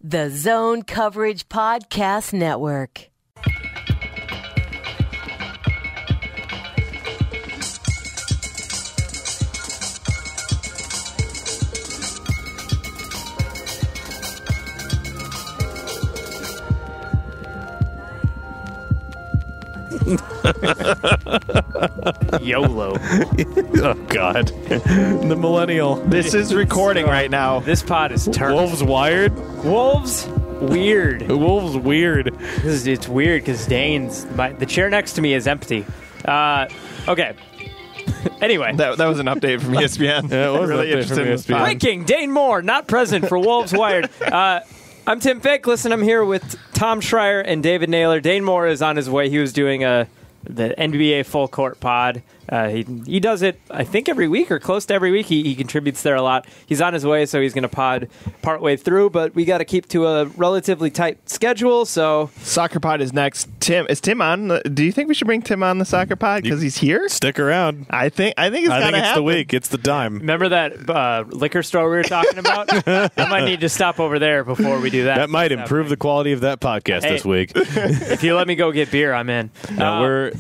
The Zone Coverage Podcast Network. YOLO. Oh, God. The millennial. This is recording right now. This pod is turned. Wolves wired? Wolves weird. Wolves weird. It's weird because the chair next to me is empty. Okay. Anyway. That was an update from ESPN. Yeah, it was really an update interested from in this ESPN. pod. Breaking, Dane Moore, not present for Wolves Wired. I'm Tim Faklis, and I'm here with Tom Schreier and David Naylor. Dane Moore is on his way. He was doing the NBA Full Court pod. He does it, I think, every week or close to every week. He contributes there a lot. He's on his way, so he's going to pod partway through, but we got to keep to a relatively tight schedule. So Soccer pod is next. Tim, is Tim on? Do you think we should bring Tim on the soccer pod because he's here? Stick around. I think it's the week. It's the time. remember that liquor store we were talking about? I might need to stop over there before we do that. That might improve the quality of that podcast this week. If you let me go get beer, I'm in. Now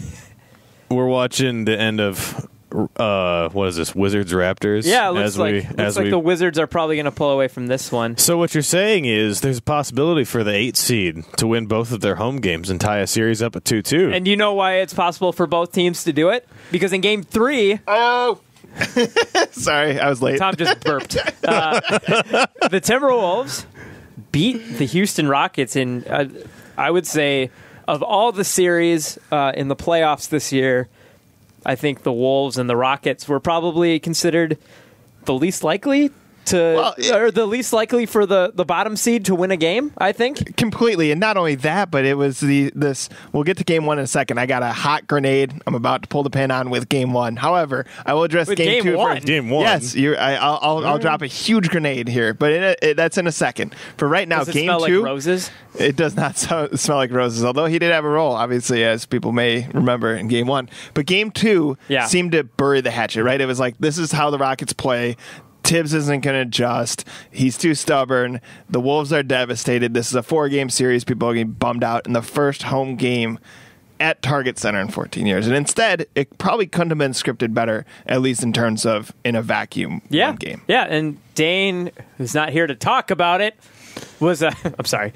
we're watching the end of what is this? Wizards Raptors. Yeah, it looks like the Wizards are probably going to pull away from this one. So what you're saying is there's a possibility for the 8 seed to win both of their home games and tie a series up at 2-2. And you know why it's possible for both teams to do it? Because in Game 3... Oh! Sorry, I was late. Tom just burped. The Timberwolves beat the Houston Rockets in, I would say, of all the series in the playoffs this year, I think the Wolves and the Rockets were probably considered the least likely or the least likely for the bottom seed to win a game, I think. Completely. And not only that, but it was this. We'll get to game one in a second. I got a hot grenade I'm about to pull the pin on with game one. However, I will address game two first. Game one? Yes. I'll drop a huge grenade here, but that's in a second. For right now, Does it game smell two. like roses? It does not smell like roses, although he did have a role, obviously, as people may remember in game one. But game two seemed to bury the hatchet, right? It was like, this is how the Rockets play. Tibbs isn't going to adjust. He's too stubborn. The Wolves are devastated. This is a 4-game series. People are getting bummed out in the first home game at Target Center in 14 years. And instead, it probably couldn't have been scripted better, at least in terms of in a vacuum one game. Yeah, and Dane, who's not here to talk about it, was I'm sorry.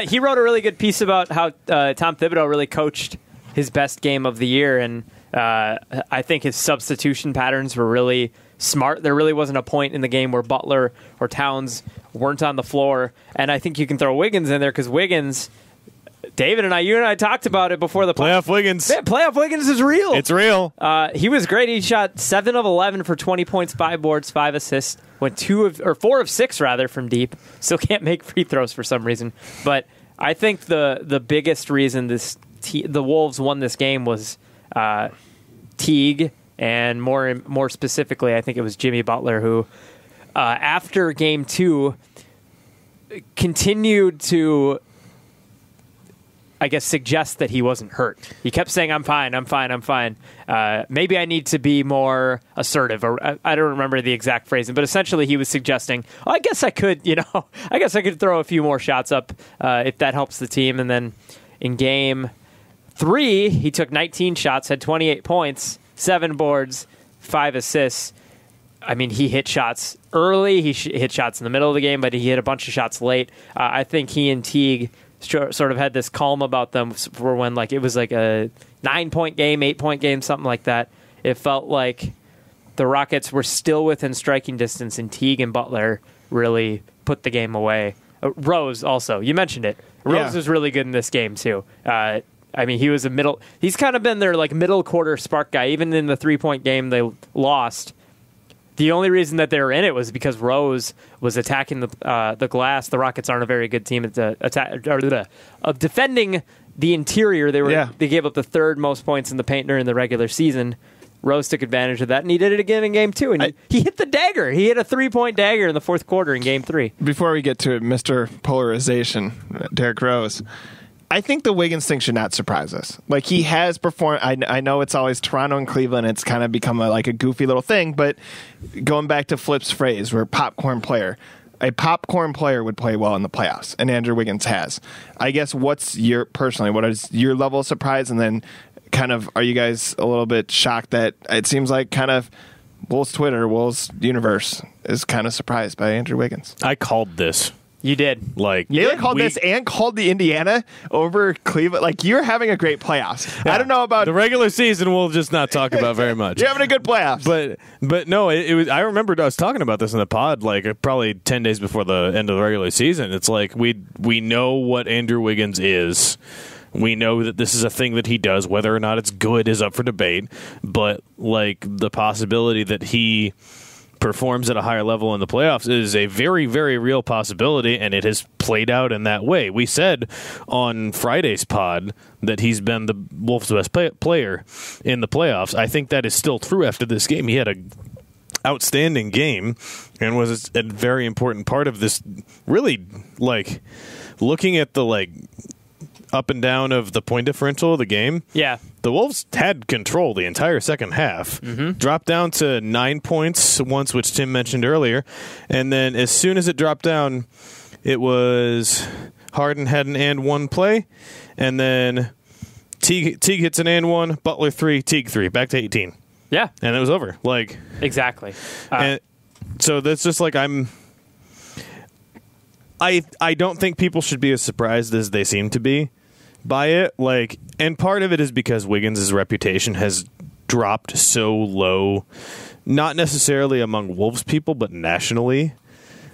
He wrote a really good piece about how Tom Thibodeau really coached his best game of the year, and I think his substitution patterns were really smart. There really wasn't a point in the game where Butler or Towns weren't on the floor, and I think you can throw Wiggins in there because Wiggins, David and you and I talked about it before the playoff Wiggins. Yeah, playoff Wiggins is real. It's real. He was great. He shot 7 of 11 for 20 points, 5 boards, 5 assists. Went 4 of 6 rather from deep. Still can't make free throws for some reason. But I think the biggest reason the Wolves won this game was Teague, and more specifically, I think it was Jimmy Butler, who after Game 2 continued to, I guess, suggest that he wasn't hurt. He kept saying, I'm fine. Maybe I need to be more assertive, or I don't remember the exact phrasing, but essentially he was suggesting, I guess I could throw a few more shots up if that helps the team. And then in Game 3, he took 19 shots, had 28 points, 7 boards, 5 assists. I mean, he hit shots early, he hit shots in the middle of the game, but he hit a bunch of shots late. I think he and Teague sort of had this calm about them for when it was like a 9-point game, 8-point game, something like that. It felt like the Rockets were still within striking distance, and Teague and Butler really put the game away. Rose also, you mentioned it. Rose was really good in this game too. I mean, he's kind of been their middle quarter spark guy. Even in the 3-point game they lost, the only reason that they were in it was because Rose was attacking the glass. The Rockets aren't a very good team at defending the interior. They gave up the 3rd most points in the paint during the regular season. Rose took advantage of that, and he did it again in Game 2. And he hit the dagger. He hit a 3-point dagger in the 4th quarter in Game 3. Before we get to Mr. Polarization, Derrick Rose, I think the Wiggins thing should not surprise us. He has performed. I know it's always Toronto and Cleveland. It's kind of become a goofy little thing. But going back to Flip's phrase, we're a popcorn player. a popcorn player would play well in the playoffs, and Andrew Wiggins has. I guess what is your level of surprise, and then kind of are you guys a little bit shocked that it seems like kind of Wolves Twitter, Wolves universe is kind of surprised by Andrew Wiggins? I called this. You did. Naylor called this and called the Indiana over Cleveland. Like, you're having a great playoffs. Yeah. I don't know about the regular season. We'll just not talk about very much. You're having a good playoffs. But no, it was. I remember I was talking about this in the pod probably 10 days before the end of the regular season. It's like we know what Andrew Wiggins is. We know that this is a thing that he does. Whether or not it's good is up for debate. But the possibility that he performs at a higher level in the playoffs is a very, very real possibility, and it has played out in that way. We said on Friday's pod that he's been the Wolves' best player in the playoffs. I think that is still true after this game. He had an outstanding game and was a very important part of this, really, looking at the, up and down of the point differential of the game. Yeah. The Wolves had control the entire second half. Mm-hmm. Dropped down to 9 points once, which Tim mentioned earlier. And then as soon as it dropped down, it was Harden had an and one play. And then Teague hits an and one, Butler 3, Teague 3, back to 18. Yeah. And it was over. Exactly. And so that's just I don't think people should be as surprised as they seem to be by it. And part of it is because Wiggins' reputation has dropped so low, not necessarily among Wolves people, but nationally.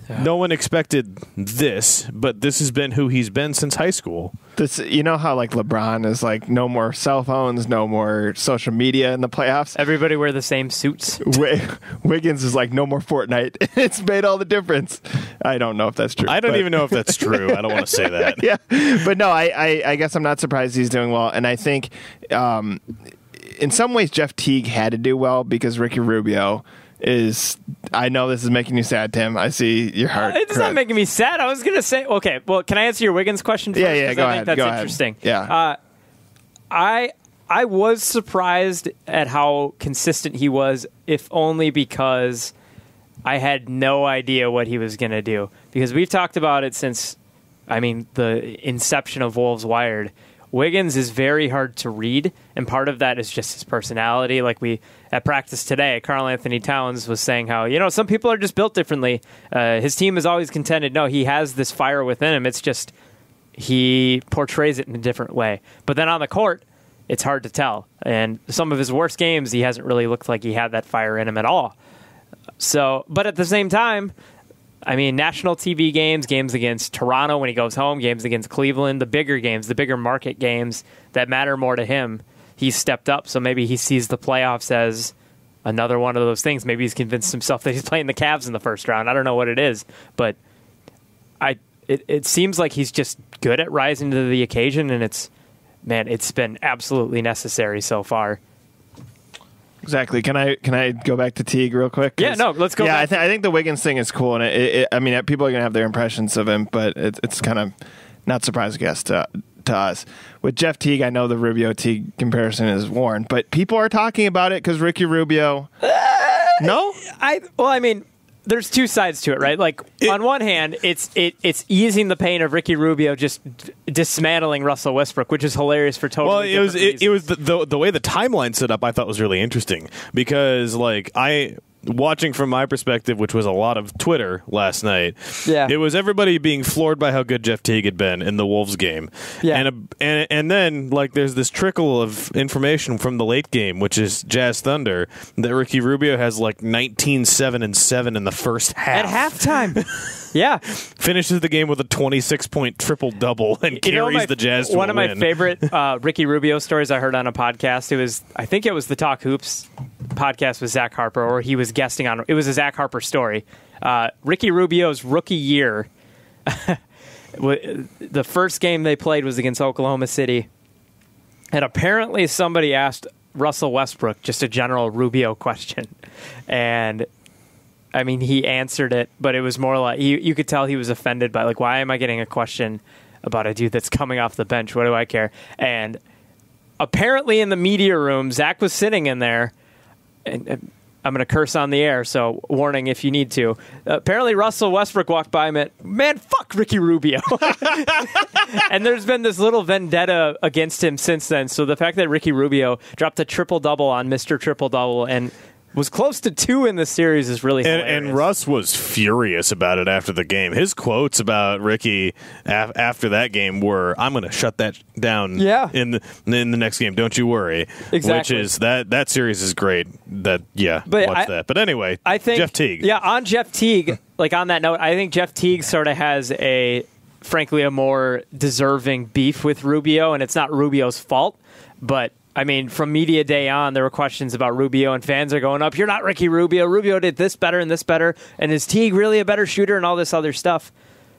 Yeah. No one expected this, but this has been who he's been since high school. You know how LeBron is no more cell phones, no more social media in the playoffs. Everybody wear the same suits. Wiggins is no more Fortnite. It's made all the difference. I don't know if that's true. I don't even know if that's true. I don't want to say that. Yeah, but no, I guess I'm not surprised he's doing well, and I think in some ways Jeff Teague had to do well because Ricky Rubio is. I know this is making you sad, Tim. I see your heart. It's not making me sad. I was going to say, okay, well, can I answer your Wiggins question first? Yeah, go ahead. That's interesting. Yeah. I was surprised at how consistent he was, if only because I had no idea what he was going to do. Because we've talked about it since, the inception of Wolves Wired. Wiggins is very hard to read, and part of that is just his personality. At practice today, Karl-Anthony Towns was saying how, some people are just built differently. His team has always contended, no, he has this fire within him. It's just he portrays it in a different way. But then on the court, it's hard to tell. And some of his worst games, he hasn't really looked like he had that fire in him at all. So, but at the same time, national TV games against Toronto when he goes home, games against Cleveland, the bigger games, the bigger market games that matter more to him, he's stepped up. So maybe he sees the playoffs as another one of those things. Maybe he's convinced himself that he's playing the Cavs in the first round. I don't know what it is, but it seems like he's just good at rising to the occasion, and it's been absolutely necessary so far. Exactly. Can I go back to Teague real quick? Yeah, no, let's go. Yeah, I think the Wiggins thing is cool, and people are going to have their impressions of him, but it's kind of not surprising, I guess, to us. With Jeff Teague, I know the Rubio-Teague comparison is worn, but people are talking about it because Ricky Rubio... No? There's two sides to it, right? On one hand, it's easing the pain of Ricky Rubio just dismantling Russell Westbrook, which is hilarious for totally different reasons. It was the way the timeline set up. I thought was really interesting because watching from my perspective, which was a lot of Twitter last night, it was everybody being floored by how good Jeff Teague had been in the Wolves game. Yeah. And then there's this trickle of information from the late game, which is Jazz Thunder, that Ricky Rubio has 19, 7, and 7 in the first half. At halftime. Yeah. Finishes the game with a 26-point triple-double and carries the Jazz to a win. One of my favorite Ricky Rubio stories I heard on a podcast, I think it was the Talk Hoops podcast with Zach Harper, or he was guesting on, it was a Zach Harper story. Ricky Rubio's rookie year, the first game they played was against Oklahoma City, and apparently somebody asked Russell Westbrook just a general Rubio question, and he answered it, but it was more like you could tell he was offended by why am I getting a question about a dude that's coming off the bench? What do I care? And apparently in the media room, Zach was sitting in there, and I'm going to curse on the air, so warning if you need to. Apparently, Russell Westbrook walked by and man, fuck Ricky Rubio. And there's been this little vendetta against him since then. So the fact that Ricky Rubio dropped a triple-double on Mr. Triple-Double and was close to 2 in the series is really hilarious. And Russ was furious about it after the game. His quotes about Ricky after that game were, I'm going to shut that down in the next game. Don't you worry. Exactly. Which is, that series is great. Watch that. But anyway, I think, Jeff Teague. Yeah, on Jeff Teague, like on that note, I think Jeff Teague sort of has frankly, a more deserving beef with Rubio, and it's not Rubio's fault, but I mean, from media day on, there were questions about Rubio, and fans are going up, you're not Ricky Rubio. Rubio did this better and this better, and is Teague really a better shooter and all this other stuff?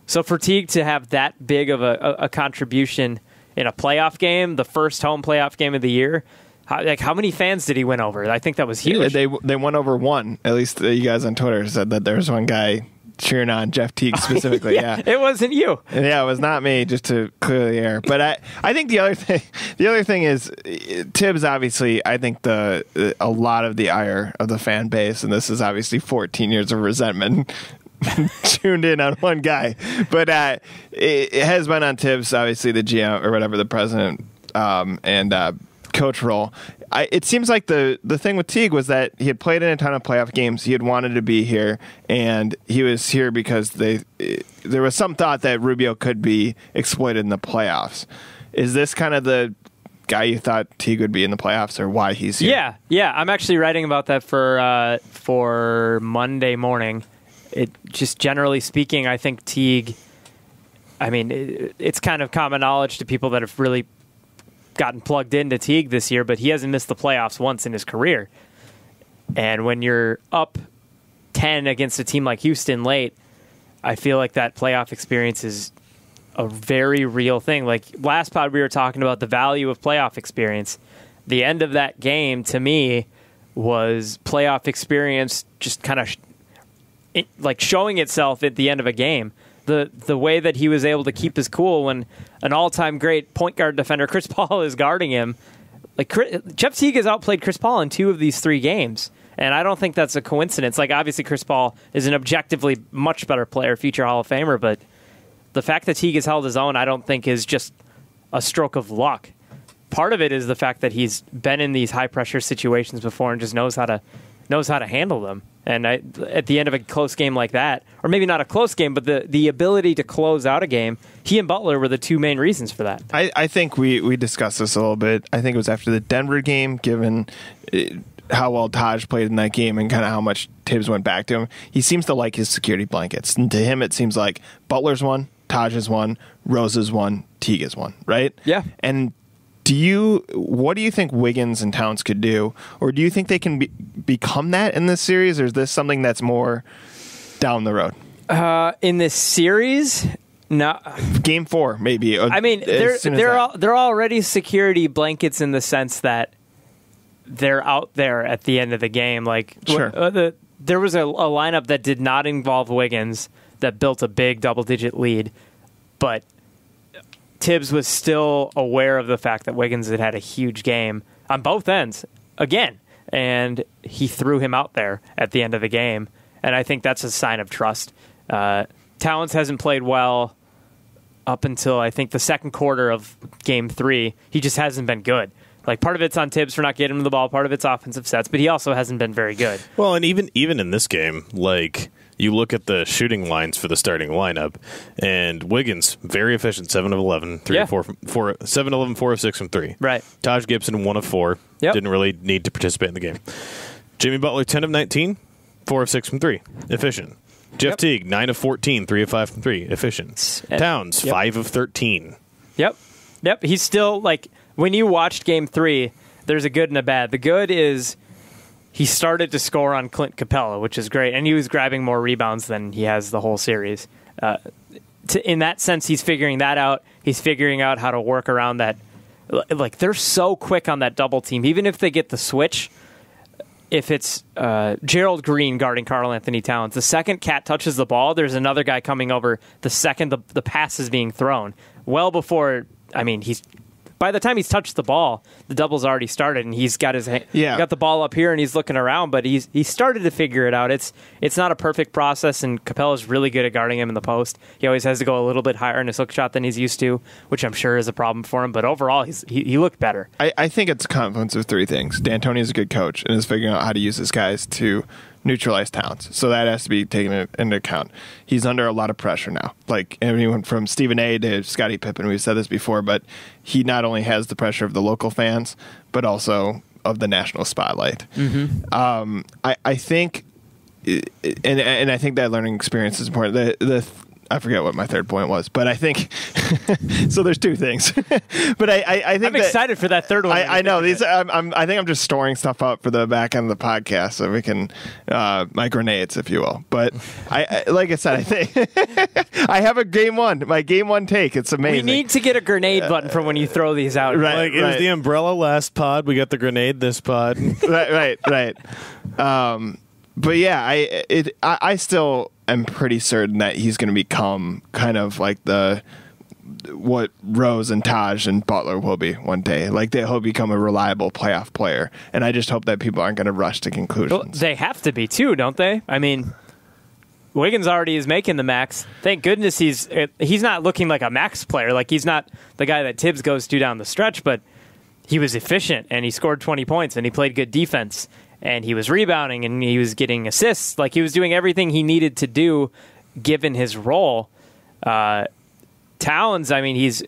So for Teague to have that big of a contribution in a playoff game, the first home playoff game of the year, how many fans did he win over? I think that was huge. They won over one. At least you guys on Twitter said that there was one guy cheering on Jeff Teague specifically. yeah, it wasn't you. Yeah, it was not me. Just to clear the air. But I think the other thing is Tibbs. Obviously, I think a lot of the ire of the fan base, and this is obviously 14 years of resentment, tuned in on one guy. But it has been on Tibbs, obviously the GM or whatever, the president and coach role. It seems like the thing with Teague was that he had played in a ton of playoff games. He had wanted to be here, and he was here because there was some thought that Rubio could be exploited in the playoffs. Is this kind of the guy you thought Teague would be in the playoffs, or why he's here? Yeah. I'm actually writing about that for Monday morning. It just generally speaking, I think Teague. I mean, it's kind of common knowledge to people that have really gotten plugged into Teague this year, but he hasn't missed the playoffs once in his career. And when you're up 10 against a team like Houston late, I feel like that playoff experience is a very real thing. Like last pod, we were talking about the value of playoff experience. The end of that game, to me, was playoff experience just kind of like showing itself at the end of a game. The way that he was able to keep his cool when an all-time great point guard defender, Chris Paul, is guarding him. Like Jeff Teague has outplayed Chris Paul in 2 of these 3 games, and I don't think that's a coincidence. Like obviously Chris Paul is an objectively much better player, future Hall of Famer, but the fact that Teague has held his own, I don't think is just a stroke of luck. Part of it is the fact that he's been in these high-pressure situations before and just knows how to handle them. And at the end of a close game like that, or maybe not a close game, but the ability to close out a game, he and Butler were the 2 main reasons for that. I think we discussed this a little bit. I think it was after the Denver game, given how well Taj played in that game and kind of how much Tibbs went back to him. He seems to like his security blankets. And to him, it seems like Butler's one, Taj is one, Rose is one, Teague is one, right? Yeah. And what do you think Wiggins and Towns could do? Or do you think they can become that in this series? Or is this something that's more down the road? In this series, no. Game 4, maybe. I mean, they're already security blankets in the sense that they're out there at the end of the game. Like, sure. There was a lineup that did not involve Wiggins that built a big double-digit lead, but Tibbs was still aware of the fact that Wiggins had a huge game on both ends again, and he threw him out there at the end of the game, and I think that's a sign of trust. Towns hasn't played well up until I think the second quarter of Game 3. He just hasn't been good. Like part of it's on Tibbs for not getting him the ball, part of it's offensive sets, but he also hasn't been very good. Well, and even in this game, like you look at the shooting lines for the starting lineup, and Wiggins, very efficient, 7 of 11, 3 of 4, 7 of 11, 4 of 6 from 3. Right. Taj Gibson, 1 of 4. Yep. Didn't really need to participate in the game. Jimmy Butler, 10 of 19, 4 of 6 from 3. Efficient. Jeff Teague, 9 of 14, 3 of 5 from 3. Efficient. Towns, 5 of 13. Yep. He's still, like, when you watched Game 3, there's a good and a bad. The good is he started to score on Clint Capella, which is great, and he was grabbing more rebounds than he has the whole series. In that sense, he's figuring that out. He's figuring out how to work around that. Like, they're so quick on that double team. Even if they get the switch, if it's Gerald Green guarding Karl-Anthony Towns, the second Cat touches the ball, there's another guy coming over the second the pass is being thrown. Well before, I mean, he's by the time he's touched the ball, the double's already started, and he's got got the ball up here, and he's looking around, but he's started to figure it out. It's not a perfect process, and Capella's really good at guarding him in the post. He always has to go a little bit higher in his hook shot than he's used to, which I'm sure is a problem for him, but overall, he looked better. I think it's a confluence of three things. D'Antoni is a good coach and is figuring out how to use his guys to neutralize Towns. So that has to be taken into account. He's under a lot of pressure now. Like anyone from Stephen A. to Scottie Pippen, we've said this before, but he not only has the pressure of the local fans, but also of the national spotlight. Mm-hmm. I think, and I think that learning experience is important. I forget what my third point was, but I think so. There's two things, but I think I'm excited for that third one. I know these. I think I'm just storing stuff up for the back end of the podcast so we can my grenades, if you will. But I like I said, I think I have a game one. My game one take. It's amazing. We need to get a grenade button for when you throw these out. Right, like it was the umbrella last pod. We got the grenade this pod. right. But yeah, I still am pretty certain that he's going to become kind of like what Rose and Taj and Butler will be one day. Like he'll become a reliable playoff player, and I just hope that people aren't going to rush to conclusions. Well, they have to be too, don't they? I mean, Wiggins already is making the max. Thank goodness he's not looking like a max player. Like he's not the guy that Tibbs goes to down the stretch, but he was efficient and he scored 20 points and he played good defense. And he was rebounding, and he was getting assists. Like, he was doing everything he needed to do, given his role. Towns, I mean, he's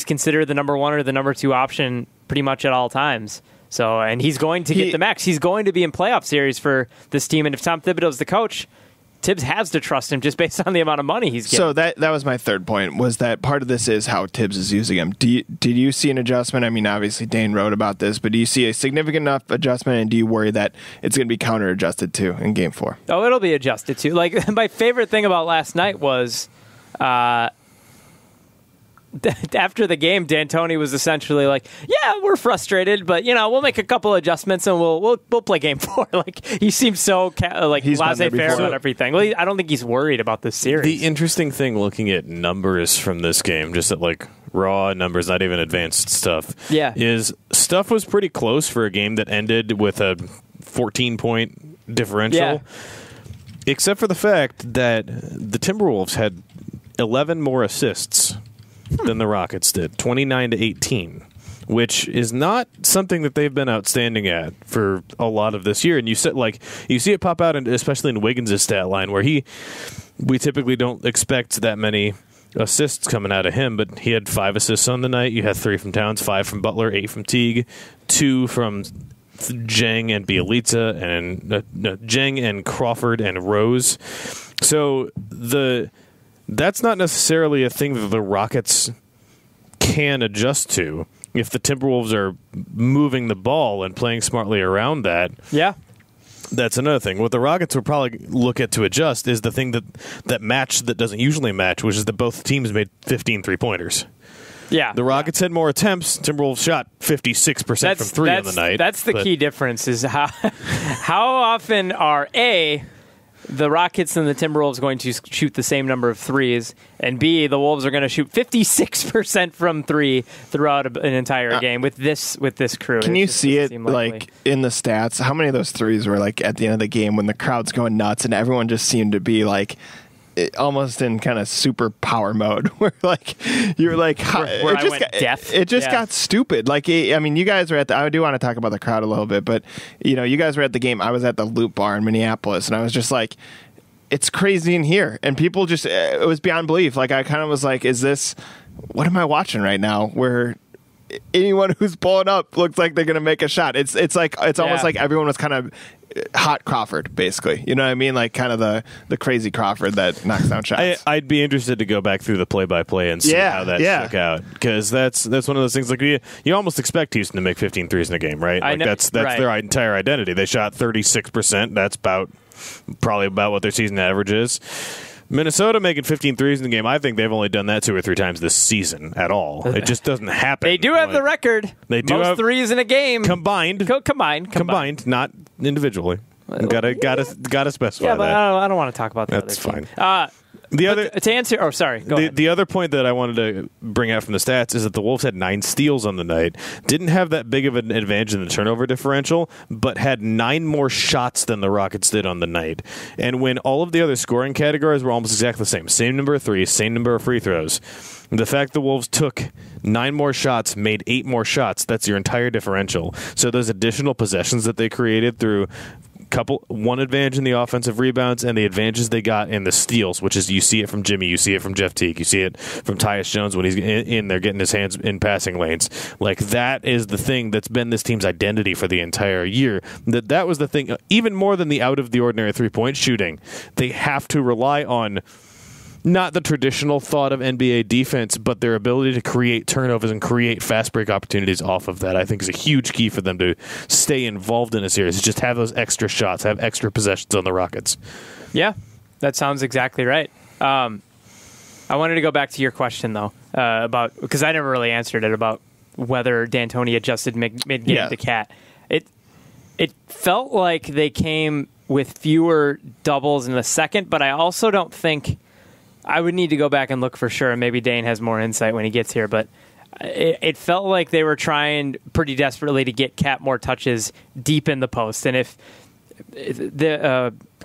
considered the number one or the number two option pretty much at all times. So, and he's going to get the max. He's going to be in playoff series for this team. And if Tom Thibodeau's the coach, Tibbs has to trust him just based on the amount of money he's getting. So that was my third point, was that part of this is how Tibbs is using him. Did you see an adjustment? I mean, obviously Dane wrote about this, but do you see a significant enough adjustment, and do you worry that it's going to be counter-adjusted to in Game 4? Oh, it'll be adjusted to. Like, my favorite thing about last night was after the game, D'Antoni was essentially like, "Yeah, we're frustrated, but we'll make a couple adjustments and we'll play Game 4." Like he seems so laissez-faire about everything. Well, I don't think he's worried about this series. The interesting thing, looking at numbers from this game, just at like raw numbers, not even advanced stuff, is stuff was pretty close for a game that ended with a 14-point differential. Except for the fact that the Timberwolves had 11 more assists than the Rockets did, 29-18, which is not something that they've been outstanding at for a lot of this year. And you see it pop out, especially in Wiggins' stat line, where we typically don't expect that many assists coming out of him, but he had 5 assists on the night. You had 3 from Towns, 5 from Butler, 8 from Teague, 2 from Jeng and Bielitsa, and Jeng and Crawford and Rose. So that's not necessarily a thing that the Rockets can adjust to. If the Timberwolves are moving the ball and playing smartly around that, that's another thing. What the Rockets will probably look at to adjust is the thing that doesn't usually match, which is that both teams made 15 3-pointers. Yeah. The Rockets had more attempts. Timberwolves shot 56% from 3 on the night. That's the key difference, is how often are the Rockets and the Timberwolves going to shoot the same number of threes, and B, the Wolves are going to shoot 56% from 3 throughout an entire game with this crew. Can you see it like in the stats? How many of those threes were like at the end of the game when the crowd's going nuts and everyone just seemed to be like almost in kind of super power mode, where like you're like where I went deaf. It just got stupid. Like, I mean, you guys were at I do want to talk about the crowd a little bit, but you guys were at the game. I was at the Loop Bar in Minneapolis, and I was just like, it's crazy in here, and people just it was beyond belief. Like, I kind of was like, what am I watching right now? Where anyone who's pulling up looks like they're going to make a shot. It's almost like everyone was kind of hot Crawford, basically. You know what I mean? Like kind of the crazy Crawford that knocks down shots. I'd be interested to go back through the play-by-play and see how that shook out, because that's one of those things. Like you almost expect Houston to make 15 threes in a game, right? Like that's their entire identity. They shot 36%. That's probably about what their season average is. Minnesota making 15 threes in the game, I think they've only done that 2 or 3 times this season at all. It just doesn't happen. They do have the record. They do most threes in a game. Combined, not individually. Got to specify that. Yeah, but I don't want to talk about that. That's fine. To answer, go ahead. The other point that I wanted to bring out from the stats is that the Wolves had 9 steals on the night, didn't have that big of an advantage in the turnover differential, but had 9 more shots than the Rockets did on the night. And when all of the other scoring categories were almost exactly the same number of threes, same number of free throws, the fact the Wolves took 9 more shots, made 8 more shots, that's your entire differential. So those additional possessions that they created through one advantage in the offensive rebounds and the advantages they got in the steals, which is you see it from Jimmy, you see it from Jeff Teague, you see it from Tyus Jones when he's in there getting his hands in passing lanes. Like, that is the thing that's been this team's identity for the entire year. That was the thing, even more than the out-of-the-ordinary three-point shooting. They have to rely on not the traditional thought of NBA defense, but their ability to create turnovers and create fast break opportunities off of that, I think, is a huge key for them to stay involved in a series. Just have those extra shots, have extra possessions on the Rockets. Yeah, that sounds exactly right. I wanted to go back to your question, though, about, because I never really answered it, about whether D'Antoni adjusted mid-game to Cat. It felt like they came with fewer doubles in the second, but I also don't think... I would need to go back and look for sure, and maybe Dane has more insight when he gets here, but it felt like they were trying pretty desperately to get Cat more touches deep in the post. And if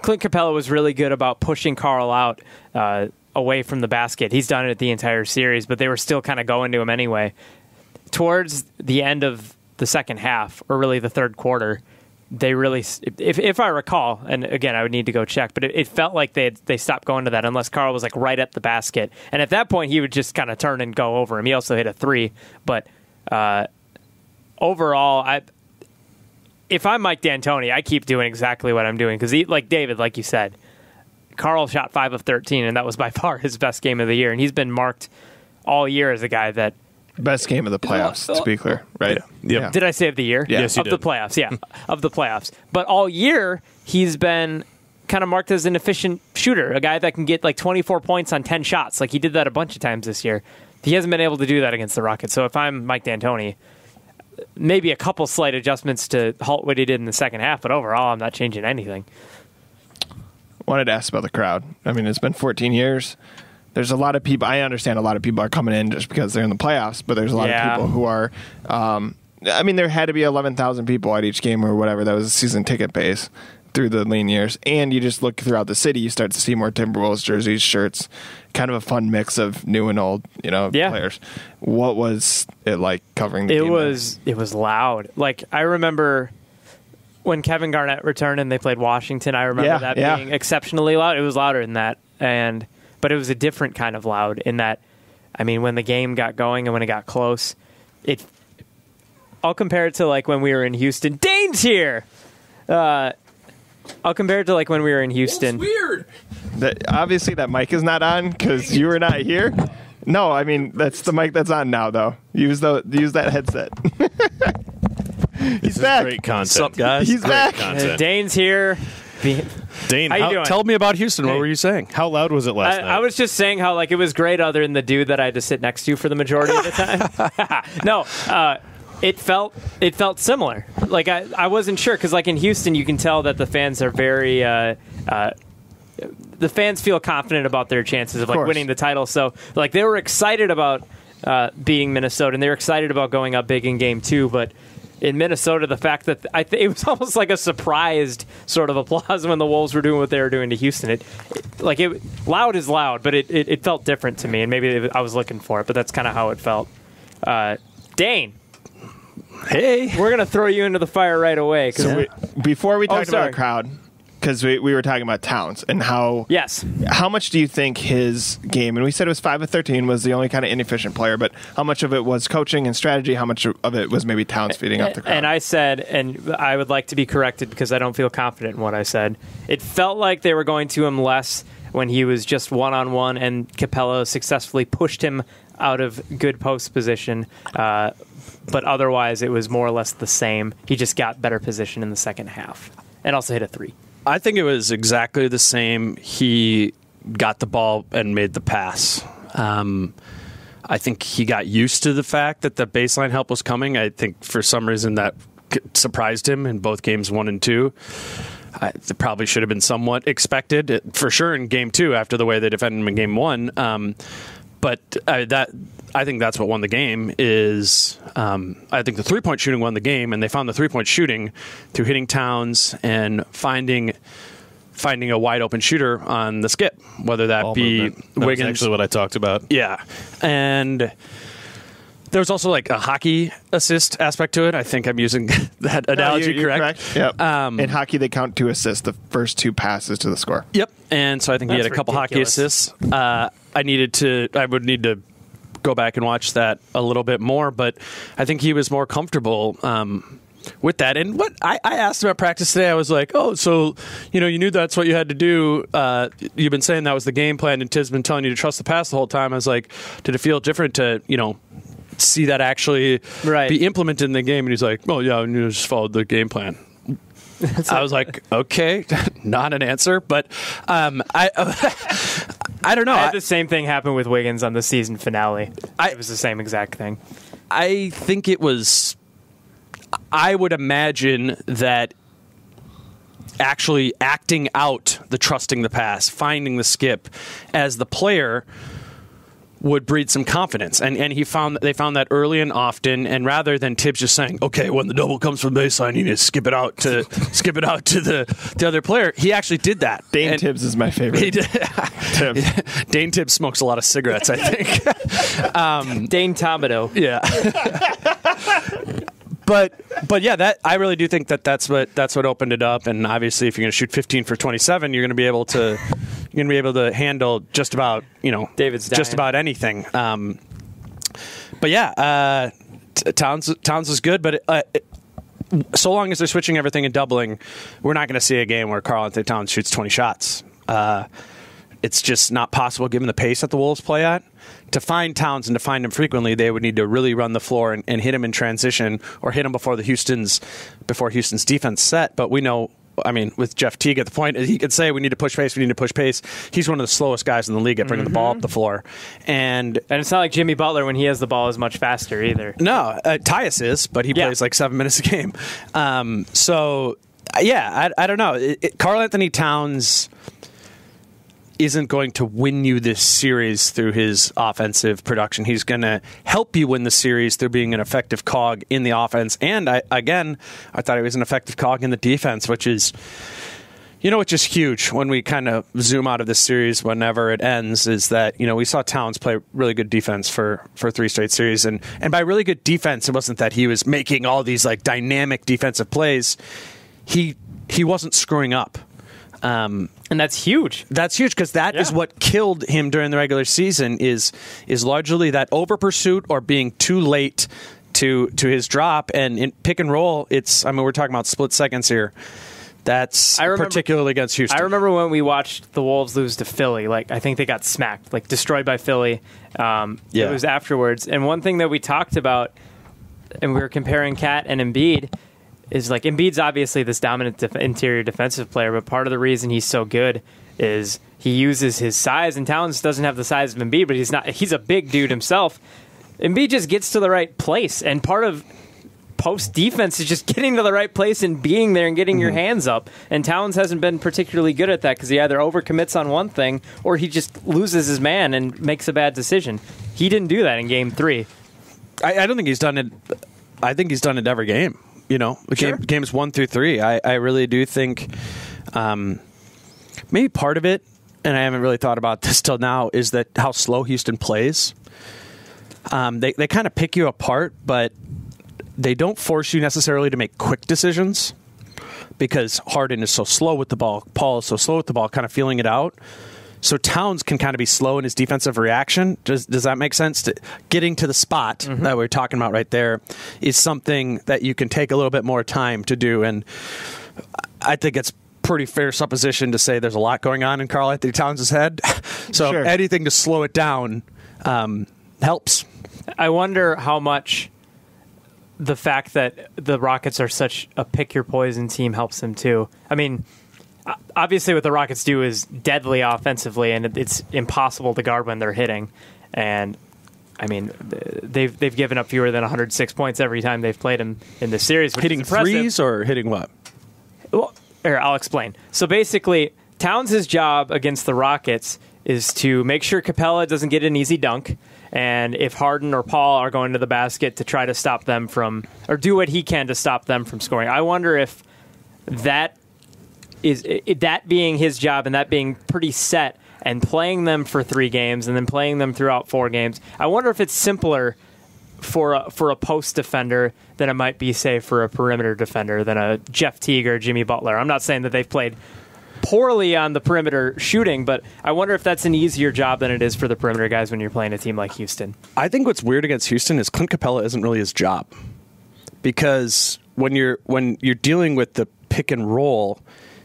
Clint Capella was really good about pushing Karl out away from the basket. He's done it the entire series, but they were still kind of going to him anyway. Towards the end of the second half, or really the third quarter, they really, if I recall, and again, I would need to go check, but it felt like they stopped going to that unless Karl was like right at the basket. And at that point, he would just kind of turn and go over him. He also hit a 3. But overall, if I'm Mike D'Antoni, I keep doing exactly what I'm doing. Because, like David, like you said, Karl shot 5 of 13, and that was by far his best game of the year. And he's been marked all year as a guy that... Best game of the playoffs, to be clear, right? Yeah. Did I say of the year? Yeah. Yes, you did. Of the playoffs, yeah. Of the playoffs. But all year, he's been kind of marked as an efficient shooter, a guy that can get like 24 points on 10 shots. Like, he did that a bunch of times this year. He hasn't been able to do that against the Rockets. So if I'm Mike D'Antoni, maybe a couple slight adjustments to halt what he did in the second half, but overall, I'm not changing anything. Wanted to ask about the crowd. I mean, it's been 14 years. There's a lot of people. I understand a lot of people are coming in just because they're in the playoffs, but there's a lot of people who are. I mean, there had to be 11,000 people at each game or whatever. That was a season ticket base through the lean years. And you just look throughout the city, you start to see more Timberwolves jerseys, shirts, kind of a fun mix of new and old, players. What was it like covering the game? It was loud. Like, I remember when Kevin Garnett returned and they played Washington, I remember that being exceptionally loud. It was louder than that. But it was a different kind of loud in that, I mean, when the game got going and when it got close, I'll compare it to like when we were in Houston. Dane's here! I'll compare it to like when we were in Houston. It's weird! Obviously that mic is not on because you were not here. No, I mean, that's the mic that's on now, though. Use that headset. He's back. Great content. What's up, guys? He's back. Dane's here. Dane, how you doing? Tell me about Houston. What were you saying? How loud was it last night? I was just saying how like it was great other than the dude that I had to sit next to for the majority of the time. No, it felt similar. Like I wasn't sure because like in Houston you can tell that the fans are very the fans feel confident about their chances of like winning the title. So like they were excited about beating Minnesota and they were excited about going up big in game 2, but in Minnesota, the fact that it was almost like a surprised sort of applause when the Wolves were doing what they were doing to Houston. Loud is loud, but it felt different to me, and maybe I was looking for it, but that's kind of how it felt. Dane. Hey. We're going to throw you into the fire right away. Before we talked about the crowd, because we were talking about Towns and how much do you think his game, and we said it was 5 of 13, was the only kind of inefficient player, but how much of it was coaching and strategy, how much of it was maybe Towns feeding off the crowd? And I said, and I would like to be corrected because I don't feel confident in what I said, it felt like they were going to him less when he was just one-on-one and Capella successfully pushed him out of good post position, but otherwise it was more or less the same. He just got better position in the second half and also hit a 3. I think it was exactly the same. He got the ball and made the pass. I think he got used to the fact that the baseline help was coming. I think for some reason that surprised him in both games 1 and 2. It probably should have been somewhat expected, for sure, in Game 2 after the way they defended him in Game 1. But I think that's what won the game is I think the three-point shooting won the game, and they found the three-point shooting through hitting Towns and finding a wide-open shooter on the skip, whether that Ball be movement. That Wiggins. was actually what I talked about. Yeah. And there was also like a hockey assist aspect to it. I think I'm using that analogy you're correct. Yep. In hockey, they count 2 assists, the first 2 passes to the score. Yep. And so I think he had a couple ridiculous. hockey assists. I would need to go back and watch that a little bit more, but I think he was more comfortable with that. And what I asked him at practice today, I was like, oh, so, you knew that's what you had to do. You've been saying that was the game plan, and Tibbs been telling you to trust the pass the whole time. I was like, did it feel different to, see that actually be implemented in the game? And he's like, oh, yeah, you just followed the game plan. I was like, okay, not an answer, but I don't know. I had the same thing happen with Wiggins on the season finale. It was the same exact thing. I think it was. I would imagine that actually acting out the trusting the pass, finding the skip, as the player would breed some confidence, and they found that early and often. And rather than Tibbs just saying, "Okay, when the double comes from the baseline, you need to skip it out to the other player," he actually did that. Dane Tibbs is my favorite. He did. Tibbs. Dane Tibbs smokes a lot of cigarettes, I think. Dane Tomato. Yeah. But yeah, that I really do think that's what opened it up. And obviously, if you're going to shoot 15 for 27, you're going to be able to handle just about David's just dying. about anything. But yeah, Towns is good, but so long as they're switching everything and doubling, we're not going to see a game where Karl-Anthony Towns shoots 20 shots. It's just not possible given the pace that the Wolves play at. To find Towns and to find him frequently, they would need to really run the floor and hit him in transition, or hit him before Houston's defense set. But we know, with Jeff Teague at the point, he could say we need to push pace. He's one of the slowest guys in the league at bringing the ball up the floor, and it's not like Jimmy Butler when he has the ball is much faster either. No, Tyus is, but he plays like 7 minutes a game. So yeah, I don't know. Karl-Anthony Towns isn't going to win you this series through his offensive production. He's going to help you win the series through being an effective cog in the offense. And I thought he was an effective cog in the defense, which is huge when we kind of zoom out of this series whenever it ends, is that, we saw Towns play really good defense for 3 straight series. And by really good defense, it wasn't that he was making all these like dynamic defensive plays. He wasn't screwing up. And that's huge. That's huge, because that is what killed him during the regular season is largely that over pursuit or being too late to his drop. And in pick and roll, we're talking about split seconds here. That's particularly against Houston. I remember when we watched the Wolves lose to Philly. I think they got smacked, destroyed by Philly. It was afterwards. And one thing that we talked about, and we were comparing Cat and Embiid, is Embiid's obviously this dominant interior defensive player, but part of the reason he's so good is he uses his size, and Towns doesn't have the size of Embiid, but he's a big dude himself. Embiid just gets to the right place, and part of post defense is just getting to the right place and being there and getting your hands up. And Towns hasn't been particularly good at that because he either overcommits on one thing or he just loses his man and makes a bad decision. He didn't do that in Game 3. I don't think he's done it. I think he's done it every game. Sure. Games 1 through 3. I really do think maybe part of it, and I haven't really thought about this till now, is that how slow Houston plays. They kind of pick you apart, but they don't force you necessarily to make quick decisions because Harden is so slow with the ball. Paul is so slow with the ball, kind of feeling it out. So Towns can kind of be slow in his defensive reaction. Does that make sense? Getting to the spot that we're talking about right there is something that you can take a little bit more time to do. And I think it's pretty fair supposition to say there's a lot going on in Karl-Anthony Towns' head. So anything to slow it down helps. I wonder how much the fact that the Rockets are such a pick-your-poison team helps him too. Obviously, what the Rockets do is deadly offensively, and it's impossible to guard when they're hitting. And they've given up fewer than 106 points every time they've played him in this series. Which hitting is impressive. Threes or hitting what? Well, I'll explain. So basically, Towns' job against the Rockets is to make sure Capella doesn't get an easy dunk, and if Harden or Paul are going to the basket to try to stop them from, or do what he can to stop them from scoring. I wonder if that being his job and that being pretty set and playing them for 3 games and then playing them throughout 4 games, I wonder if it's simpler for a post defender than it might be, say, for a perimeter defender than a Jeff Teague or Jimmy Butler. I'm not saying that they've played poorly on the perimeter shooting, but I wonder if that's an easier job than it is for the perimeter guys when you're playing a team like Houston. I think what's weird against Houston is Clint Capella isn't really his job, because when you're dealing with the pick and roll,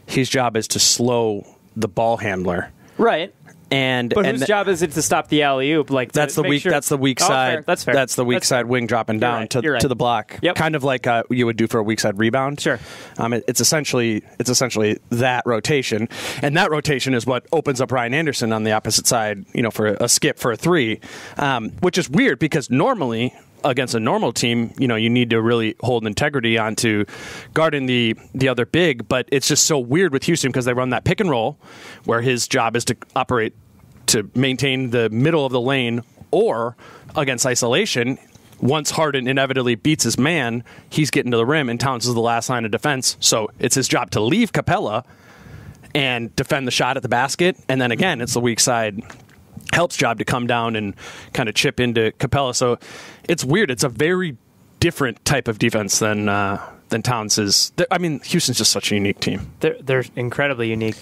his job is to slow the ball handler. Right. But whose job is it to stop the alley-oop? Like, that's the weak. Sure? That's the weak side. Fair. That's fair. That's the weak side wing dropping down to the block. Yep. Kind of like you would do for a weak side rebound. Sure. It's essentially that rotation, and that rotation is what opens up Ryan Anderson on the opposite side. For a skip for a 3, which is weird because normally, against a normal team, you need to really hold integrity onto guarding the other big, but it's just so weird with Houston because they run that pick and roll where his job is to operate to maintain the middle of the lane, or against isolation, once Harden inevitably beats his man, he's getting to the rim and Towns is the last line of defense. So it's his job to leave Capella and defend the shot at the basket, and then again, it's the weak side help's job to come down and kind of chip into Capella. So it's weird. It's a very different type of defense than Towns is. I mean, Houston's just such a unique team. They're incredibly unique.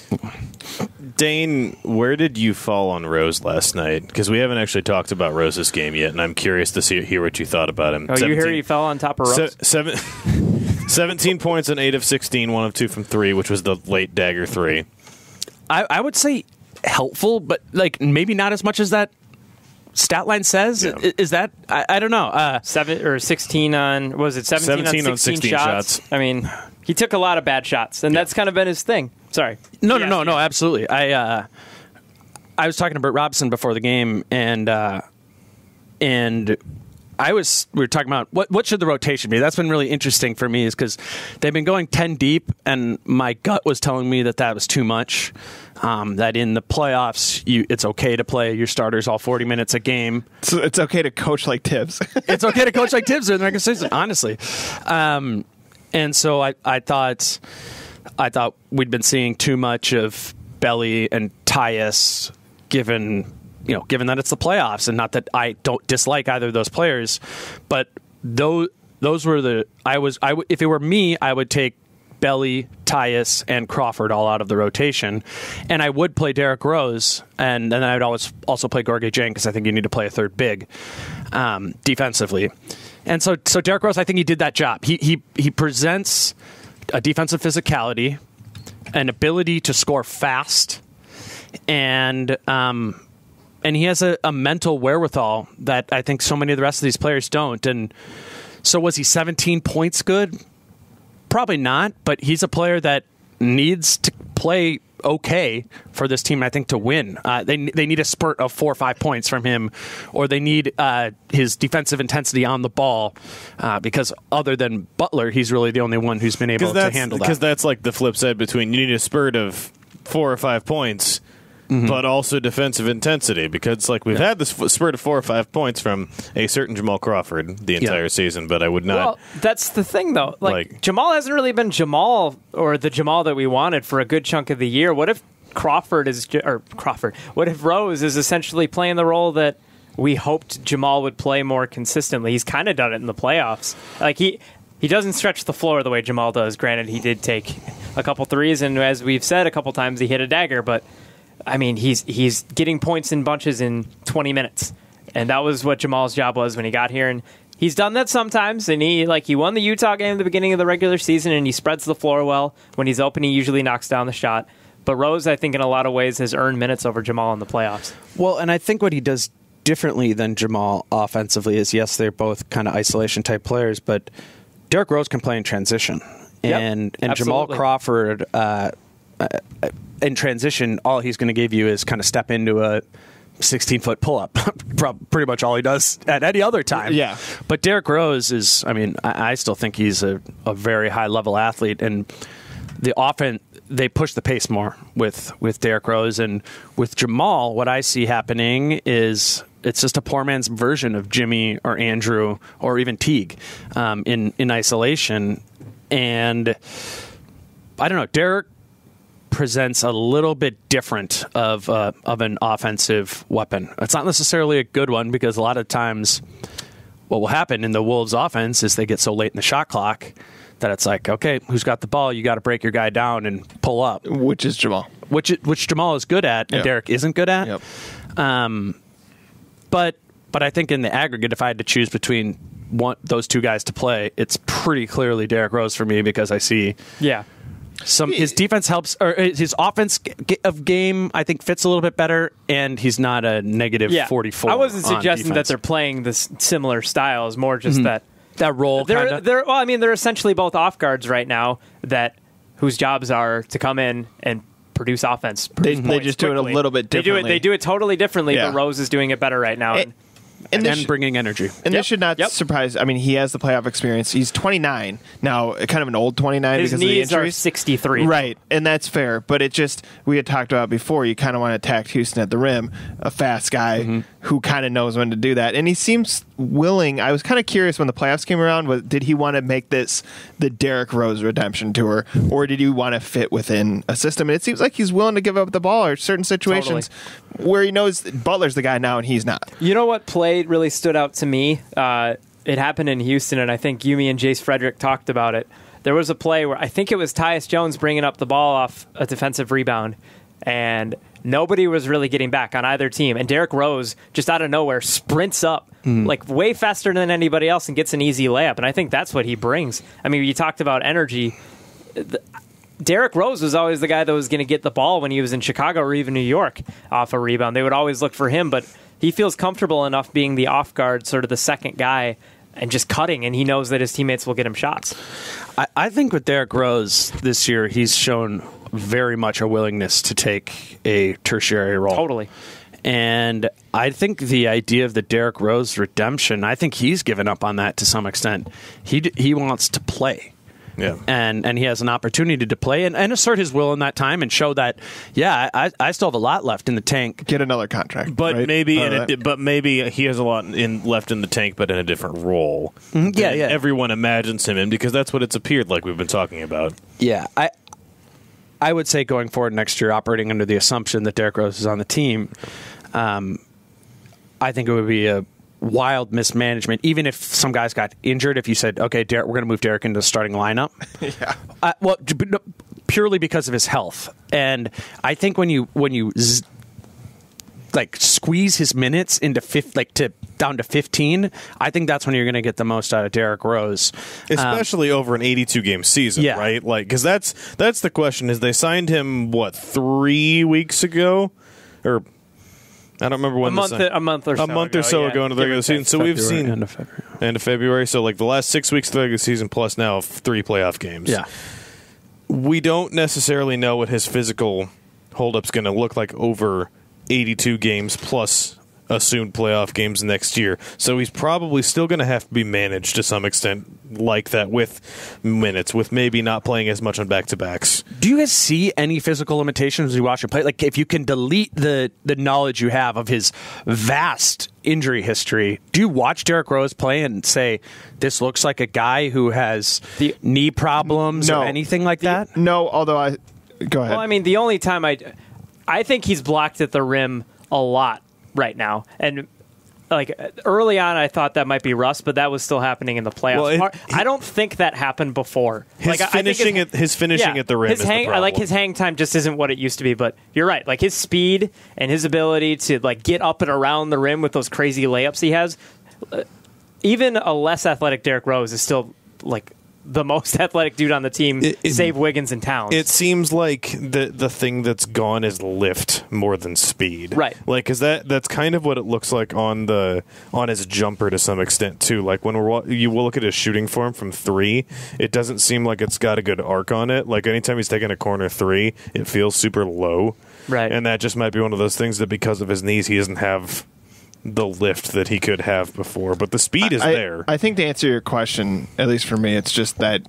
Dane, where did you fall on Rose last night? Because we haven't actually talked about Rose's game yet, and I'm curious to hear what you thought about him. You hear he fell on top of Rose? 17 points on 8 of 16, 1 of 2 from 3, which was the late dagger 3. I would say helpful, but maybe not as much as that stat line says. Yeah. Is that I don't know. 7 or 16 on, was it 17 on 16 shots? I mean, he took a lot of bad shots, and that's kind of been his thing. Sorry. No, absolutely. I was talking to Bert Robson before the game, and we were talking about what should the rotation be. That's been really interesting for me, is because they've been going 10 deep, and my gut was telling me that was too much. That in the playoffs, it's okay to play your starters all 40 minutes a game. So it's okay to coach like Tibbs. It's okay to coach like Tibbs in the regular season, honestly. And so I thought we'd been seeing too much of Belly and Tyus, given that it's the playoffs, and not that I don't dislike either of those players, but those were if it were me, I would take Belly, Tyus, and Crawford all out of the rotation, and I would play Derrick Rose, and then I would also play Gorgui Dieng, because I think you need to play a third big defensively. And so Derrick Rose, I think he did that job. He presents a defensive physicality, an ability to score fast, and he has a mental wherewithal that I think so many of the rest of these players don't. And so was he 17 points good? Probably not, but he's a player that needs to play okay for this team, I think, to win. They need a spurt of 4 or 5 points from him, or they need his defensive intensity on the ball, because other than Butler, he's really the only one who's been able to handle that. Because that's like the flip side between you need a spurt of 4 or 5 points, but also defensive intensity, because we've had this spurt of 4 or 5 points from a certain Jamal Crawford the entire season, but I would not. Well, that's the thing, though. Jamal hasn't really been Jamal, or the Jamal that we wanted, for a good chunk of the year. What if what if Rose is essentially playing the role that we hoped Jamal would play more consistently? He's kind of done it in the playoffs. He doesn't stretch the floor the way Jamal does. Granted, he did take a couple threes, and as we've said a couple times, he hit a dagger, but I mean, he's getting points in bunches in 20 minutes, and that was what Jamal's job was when he got here. And he's done that sometimes, and he won the Utah game at the beginning of the regular season, and he spreads the floor well. When he's open, he usually knocks down the shot. But Rose, I think, in a lot of ways, has earned minutes over Jamal in the playoffs. Well, and I think what he does differently than Jamal offensively is, yes, they're both kind of isolation type players, but Derrick Rose can play in transition, and Jamal Crawford. In transition, all he's going to give you is kind of step into a 16-foot pull-up. Pretty much all he does at any other time. Yeah. But Derrick Rose is, I still think he's a very high-level athlete. And the offense, they push the pace more with Derrick Rose. And with Jamal, what I see happening is it's just a poor man's version of Jimmy or Andrew or even Teague in isolation. And I don't know, Derrick presents a little bit different of an offensive weapon. It's not necessarily a good one, because a lot of times what will happen in the Wolves offense is they get so late in the shot clock that it's like, okay, who's got the ball? You got to break your guy down and pull up. Which is Jamal. Which Jamal is good at, and Derrick isn't good at. Yep. But I think in the aggregate, if I had to choose between those two guys to play, it's pretty clearly Derrick Rose for me, because I see his defense helps, or his offense of game I think fits a little bit better, and he's not a negative 44. I wasn't suggesting that they're playing this similar styles, more just that role. They're essentially both off guards right now whose jobs are to come in and produce offense. They just do it a little bit differently. They do it totally differently, but Rose is doing it better right now. And bringing energy. And this should not surprise. I mean, he has the playoff experience. He's 29 now, kind of an old 29 His because of the knees injuries. are 63. Right, and that's fair. But it just, we had talked about before, you kind of want to attack Houston at the rim, a fast guy who kind of knows when to do that. And he seems willing. I was kind of curious when the playoffs came around, did he want to make this the Derrick Rose redemption tour, or did he want to fit within a system? And it seems like he's willing to give up the ball, or certain situations where he knows Butler's the guy now and he's not. You know what play really stood out to me? It happened in Houston, and I think Yumi and Jace Frederick talked about it. There was a play where I think it was Tyus Jones bringing up the ball off a defensive rebound, and nobody was really getting back on either team. And Derrick Rose, just out of nowhere, sprints up like way faster than anybody else and gets an easy layup. And I think that's what he brings. I mean, you talked about energy. Derrick Rose was always the guy that was going to get the ball when he was in Chicago or even New York off a rebound. They would always look for him, but he feels comfortable enough being the off guard, sort of the second guy, and just cutting, and he knows that his teammates will get him shots. I think with Derrick Rose this year, he's shown very much a willingness to take a tertiary role. Totally. And I think the idea of the Derrick Rose redemption, I think he's given up on that to some extent. He wants to play. Yeah. And he has an opportunity to play and assert his will in that time and show that, I still have a lot left in the tank. Get another contract. But right? maybe he has a lot left in the tank, but in a different role. Mm-hmm. Yeah. Everyone imagines him in, because that's what it's appeared like we've been talking about. Yeah. I would say going forward next year, operating under the assumption that Derrick Rose is on the team, I think it would be a wild mismanagement, even if some guys got injured. If you said, okay, Derrick, we're going to move Derrick into the starting lineup. Purely because of his health. And I think when you squeeze his minutes into down to 15, I think that's when you're going to get the most out of Derrick Rose, especially over an 82-game season, right? Like, because that's the question. Is they signed him 3 weeks ago, or I don't remember when a month or so ago into the regular season. So we've seen end of February. So like the last 6 weeks of the regular season plus now 3 playoff games. Yeah, we don't necessarily know what his physical holdup's going to look like over 82 games plus assumed playoff games next year. So he's probably still going to have to be managed to some extent like that, with minutes, with maybe not playing as much on back-to-backs. Do you guys see any physical limitations as you watch him play? Like, if you can delete the knowledge you have of his vast injury history, do you watch Derrick Rose play and say, this looks like a guy who has knee problems or anything like that? No, although go ahead. Well, I mean, the only time I think he's blocked at the rim a lot right now. And like early on, I thought that might be rust, but that was still happening in the playoffs. Well, I don't think that happened before. His finishing at the rim is the problem. I like his hang time just isn't what it used to be. But you're right. Like his speed and his ability to like get up and around the rim with those crazy layups he has. Even a less athletic Derrick Rose is still like the most athletic dude on the team, save Wiggins and Towns. It seems like the thing that's gone is lift more than speed, right? Like, because that's kind of what it looks like on his jumper to some extent too. Like when you will look at his shooting form from 3, it doesn't seem like it's got a good arc on it. Like anytime he's taking a corner 3, it feels super low, right? And that just might be one of those things that because of his knees, he doesn't have the lift that he could have before, but the speed is there. I think to answer your question, at least for me, it's just that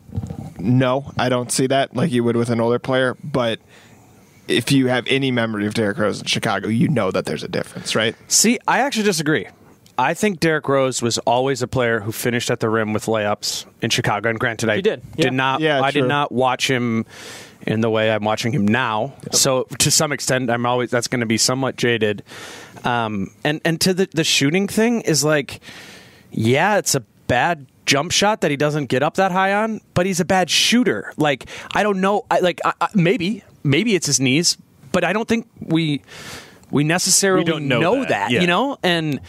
no, I don't see that like you would with an older player. But if you have any memory of Derrick Rose in Chicago, you know that there's a difference, right? See, I actually disagree. I think Derrick Rose was always a player who finished at the rim with layups in Chicago. And granted, I did not watch him in the way I'm watching him now. Yep. So to some extent, that's going to be somewhat jaded. And to the shooting thing is like, yeah, it's a bad jump shot that he doesn't get up that high on, but he's a bad shooter. Like, I don't know. Maybe it's his knees, but I don't think we necessarily don't know that. You know? And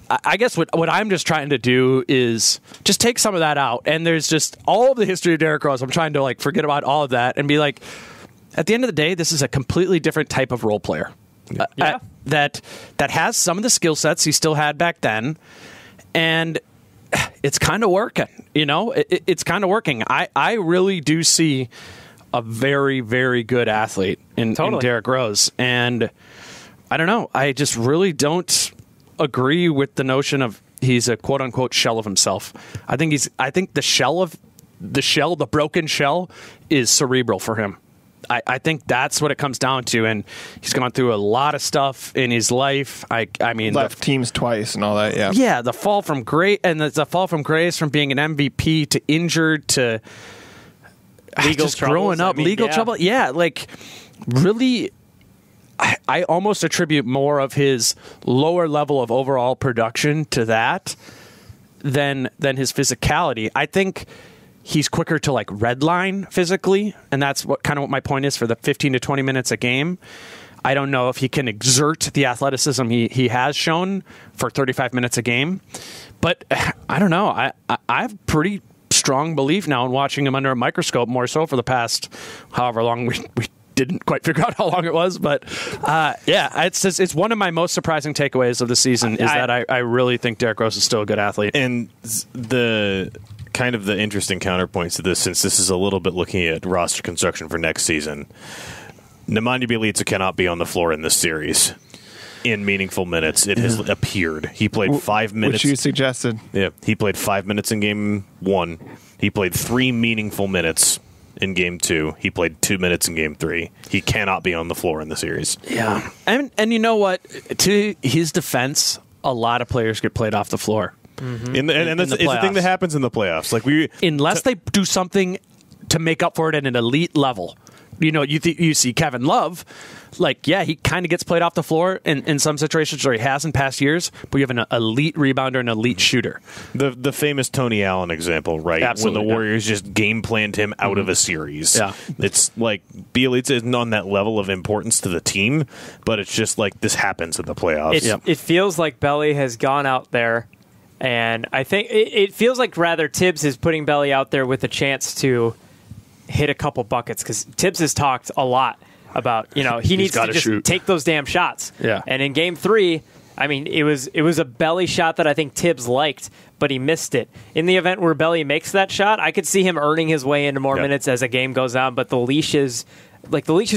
I guess what I'm just trying to do is just take some of that out. And there's just all of the history of Derrick Rose. I'm trying to like forget about all of that and be like, at the end of the day, this is a completely different type of role player. That has some of the skill sets he still had back then. And it's kind of working, you know? It's kind of working. I really do see a very, very good athlete in Derrick Rose. And I don't know. I just really don't agree with the notion of he's a quote unquote shell of himself. I think the broken shell is cerebral for him. I think that's what it comes down to, and he's gone through a lot of stuff in his life. I mean, left teams twice and all that. Yeah, the fall from grace from being an MVP to injured to legal just growing up, legal trouble. Yeah, like really. I almost attribute more of his lower level of overall production to that than his physicality. I think he's quicker to like redline physically, and that's what my point is for the 15 to 20 minutes a game. I don't know if he can exert the athleticism he has shown for 35 minutes a game, but I don't know. I have pretty strong belief now in watching him under a microscope, more so for the past however long we didn't quite figure out how long it was, but it's one of my most surprising takeaways of the season is that I really think Derrick Rose is still a good athlete. And the kind of the interesting counterpoints to this, since this is a little bit looking at roster construction for next season, Nemanja Bjelica cannot be on the floor in this series in meaningful minutes. It has appeared. He played 5 minutes. Which you suggested. Yeah, he played 5 minutes in game 1. He played 3 meaningful minutes in game 2. He played 2 minutes in game 3. He cannot be on the floor in the series. Yeah. And you know what? To his defense, a lot of players get played off the floor. Mm-hmm. It's the thing that happens in the playoffs. Like unless they do something to make up for it at an elite level. You know, you see Kevin Love, like, yeah, he kind of gets played off the floor in some situations, or he has in past years, but you have an elite rebounder and elite shooter. The famous Tony Allen example, right? Absolutely, when the Warriors just game planned him out of a series. Yeah. It's like Bjelica isn't on that level of importance to the team, but it's just like this happens in the playoffs. It feels like Belly has gone out there, and I think it feels like rather Tibbs is putting Belly out there with a chance to hit a couple buckets, because Tibbs has talked a lot about, he needs to just take those damn shots. Yeah. And in game 3, I mean, it was a Belly shot that I think Tibbs liked, but he missed it. In the event where Belly makes that shot, I could see him earning his way into more minutes as a game goes on, but the leash has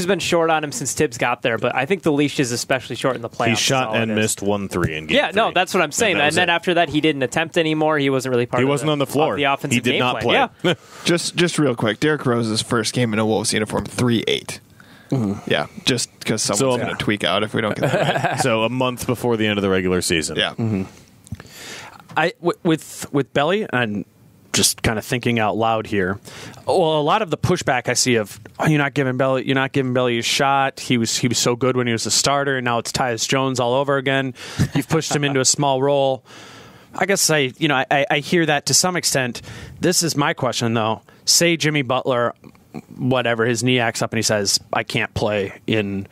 been short on him since Tibbs got there, but I think the leash is especially short in the playoffs. He shot and missed 1-3 in game 3. Yeah, no, that's what I'm saying. And then after that, he didn't attempt anymore. He wasn't really part of on the floor. The offensive he did game not plan. play. Yeah. Just real quick, Derrick Rose's first game in a Wolves uniform, 3-8. Mm-hmm. Yeah, just because someone's going to tweak out if we don't get that right. So a month before the end of the regular season. Yeah. Mm-hmm. With Belly, and just kind of thinking out loud here, well, a lot of the pushback I see of, you're not giving Belly a shot. He was so good when he was a starter, and now it's Tyus Jones all over again. You've pushed him into a small role. I guess I hear that to some extent. This is my question, though. Say Jimmy Butler, whatever, his knee acts up and he says, I can't play in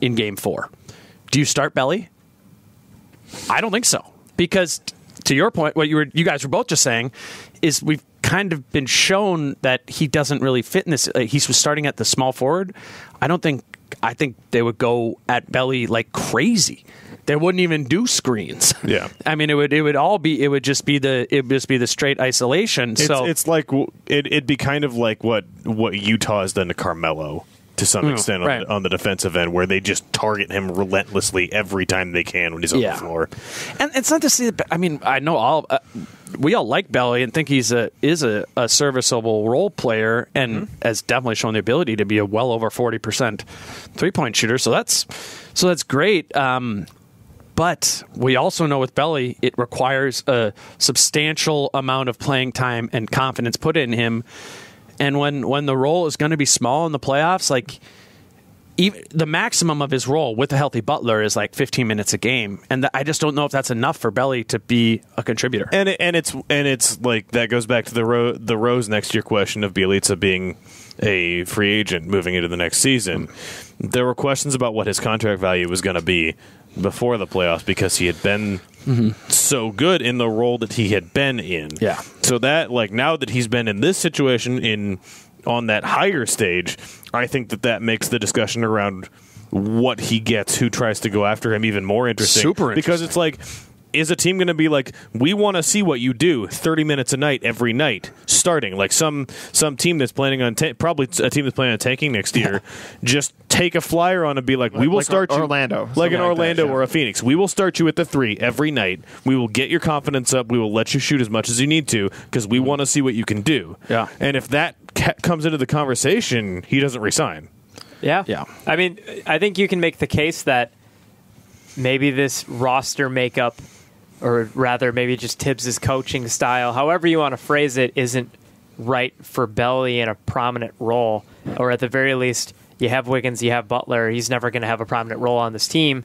game 4. Do you start Belly? I don't think so. Because to your point, what you guys were both just saying is we've kind of been shown that he doesn't really fit in this. He was starting at the small forward. I think they would go at Belly like crazy. They wouldn't even do screens. Yeah, I mean, it would just be the straight isolation. It's like it'd be kind of like what Utah has done to Carmelo to some extent on the defensive end, where they just target him relentlessly every time they can when he's on the floor. And it's not to say that, I mean, I know we all like Belly and think he's a serviceable role player and has definitely shown the ability to be a well over 40% 3-point shooter. So that's great. But we also know with Belly, it requires a substantial amount of playing time and confidence put in him. And when the role is going to be small in the playoffs, like even the maximum of his role with a healthy Butler is like 15 minutes a game, and I just don't know if that's enough for Belly to be a contributor. And it's like that goes back to the Rose next year question of Bjelica being a free agent moving into the next season. There were questions about what his contract value was going to be before the playoffs because he had been so good in the role that he had been in. Yeah. So that, like, now that he's been in this situation on that higher stage, I think that makes the discussion around what he gets, who tries to go after him, even more interesting. Super interesting. Because it's like, is a team going to be like, we want to see what you do 30 minutes a night every night starting? Like some team that's planning on probably a team that's planning on tanking next year, just take a flyer on and be like, we will start Orlando, you like an Orlando or a Phoenix. We will start you at the 3 every night. We will get your confidence up. We will let you shoot as much as you need to because we want to see what you can do. Yeah. And if that comes into the conversation, he doesn't resign. Yeah. Yeah. I mean, I think you can make the case that maybe this roster makeup, or rather maybe just Tibbs' coaching style, however you want to phrase it, isn't right for Belly in a prominent role. Or at the very least, you have Wiggins, you have Butler. He's never going to have a prominent role on this team.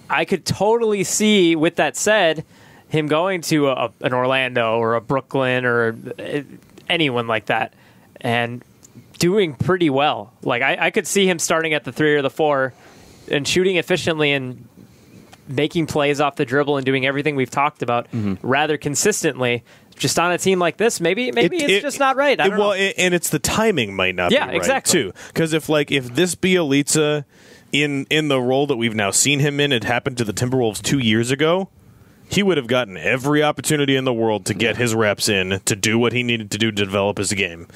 I could totally see, with that said, him going to an Orlando or a Brooklyn or anyone like that and doing pretty well. Like I could see him starting at the 3 or the 4 and shooting efficiently and making plays off the dribble and doing everything we've talked about rather consistently. Just on a team like this, maybe it's just not right. I don't know. And it's the timing might not be right, exactly. too. Because if this Bjelica in the role that we've now seen him in had happened to the Timberwolves 2 years ago, he would have gotten every opportunity in the world to get his reps in, to do what he needed to do to develop his game.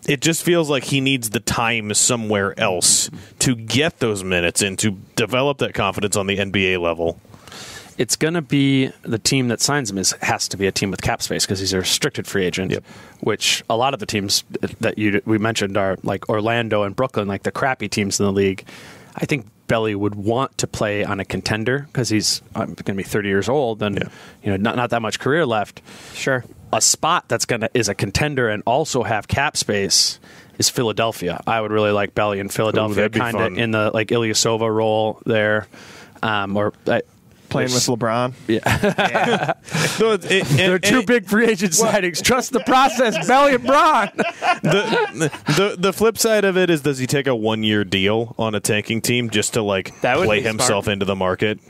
It just feels like he needs the time somewhere else to get those minutes in, to develop that confidence on the NBA level. It's going to be the team that signs him has to be a team with cap space because he's a restricted free agent, which a lot of the teams that we mentioned are like Orlando and Brooklyn, like the crappy teams in the league. I think Belly would want to play on a contender because he's going to be 30 years old and not that much career left. Sure. A spot is a contender and also have cap space is Philadelphia. I would really like Belly in Philadelphia, kind of in the like Ilyasova role there, playing with LeBron. Yeah. They're two big free agent signings. Trust the process, Belly and Braun. The flip side of it is, does he take a 1-year deal on a tanking team just to play himself into the market?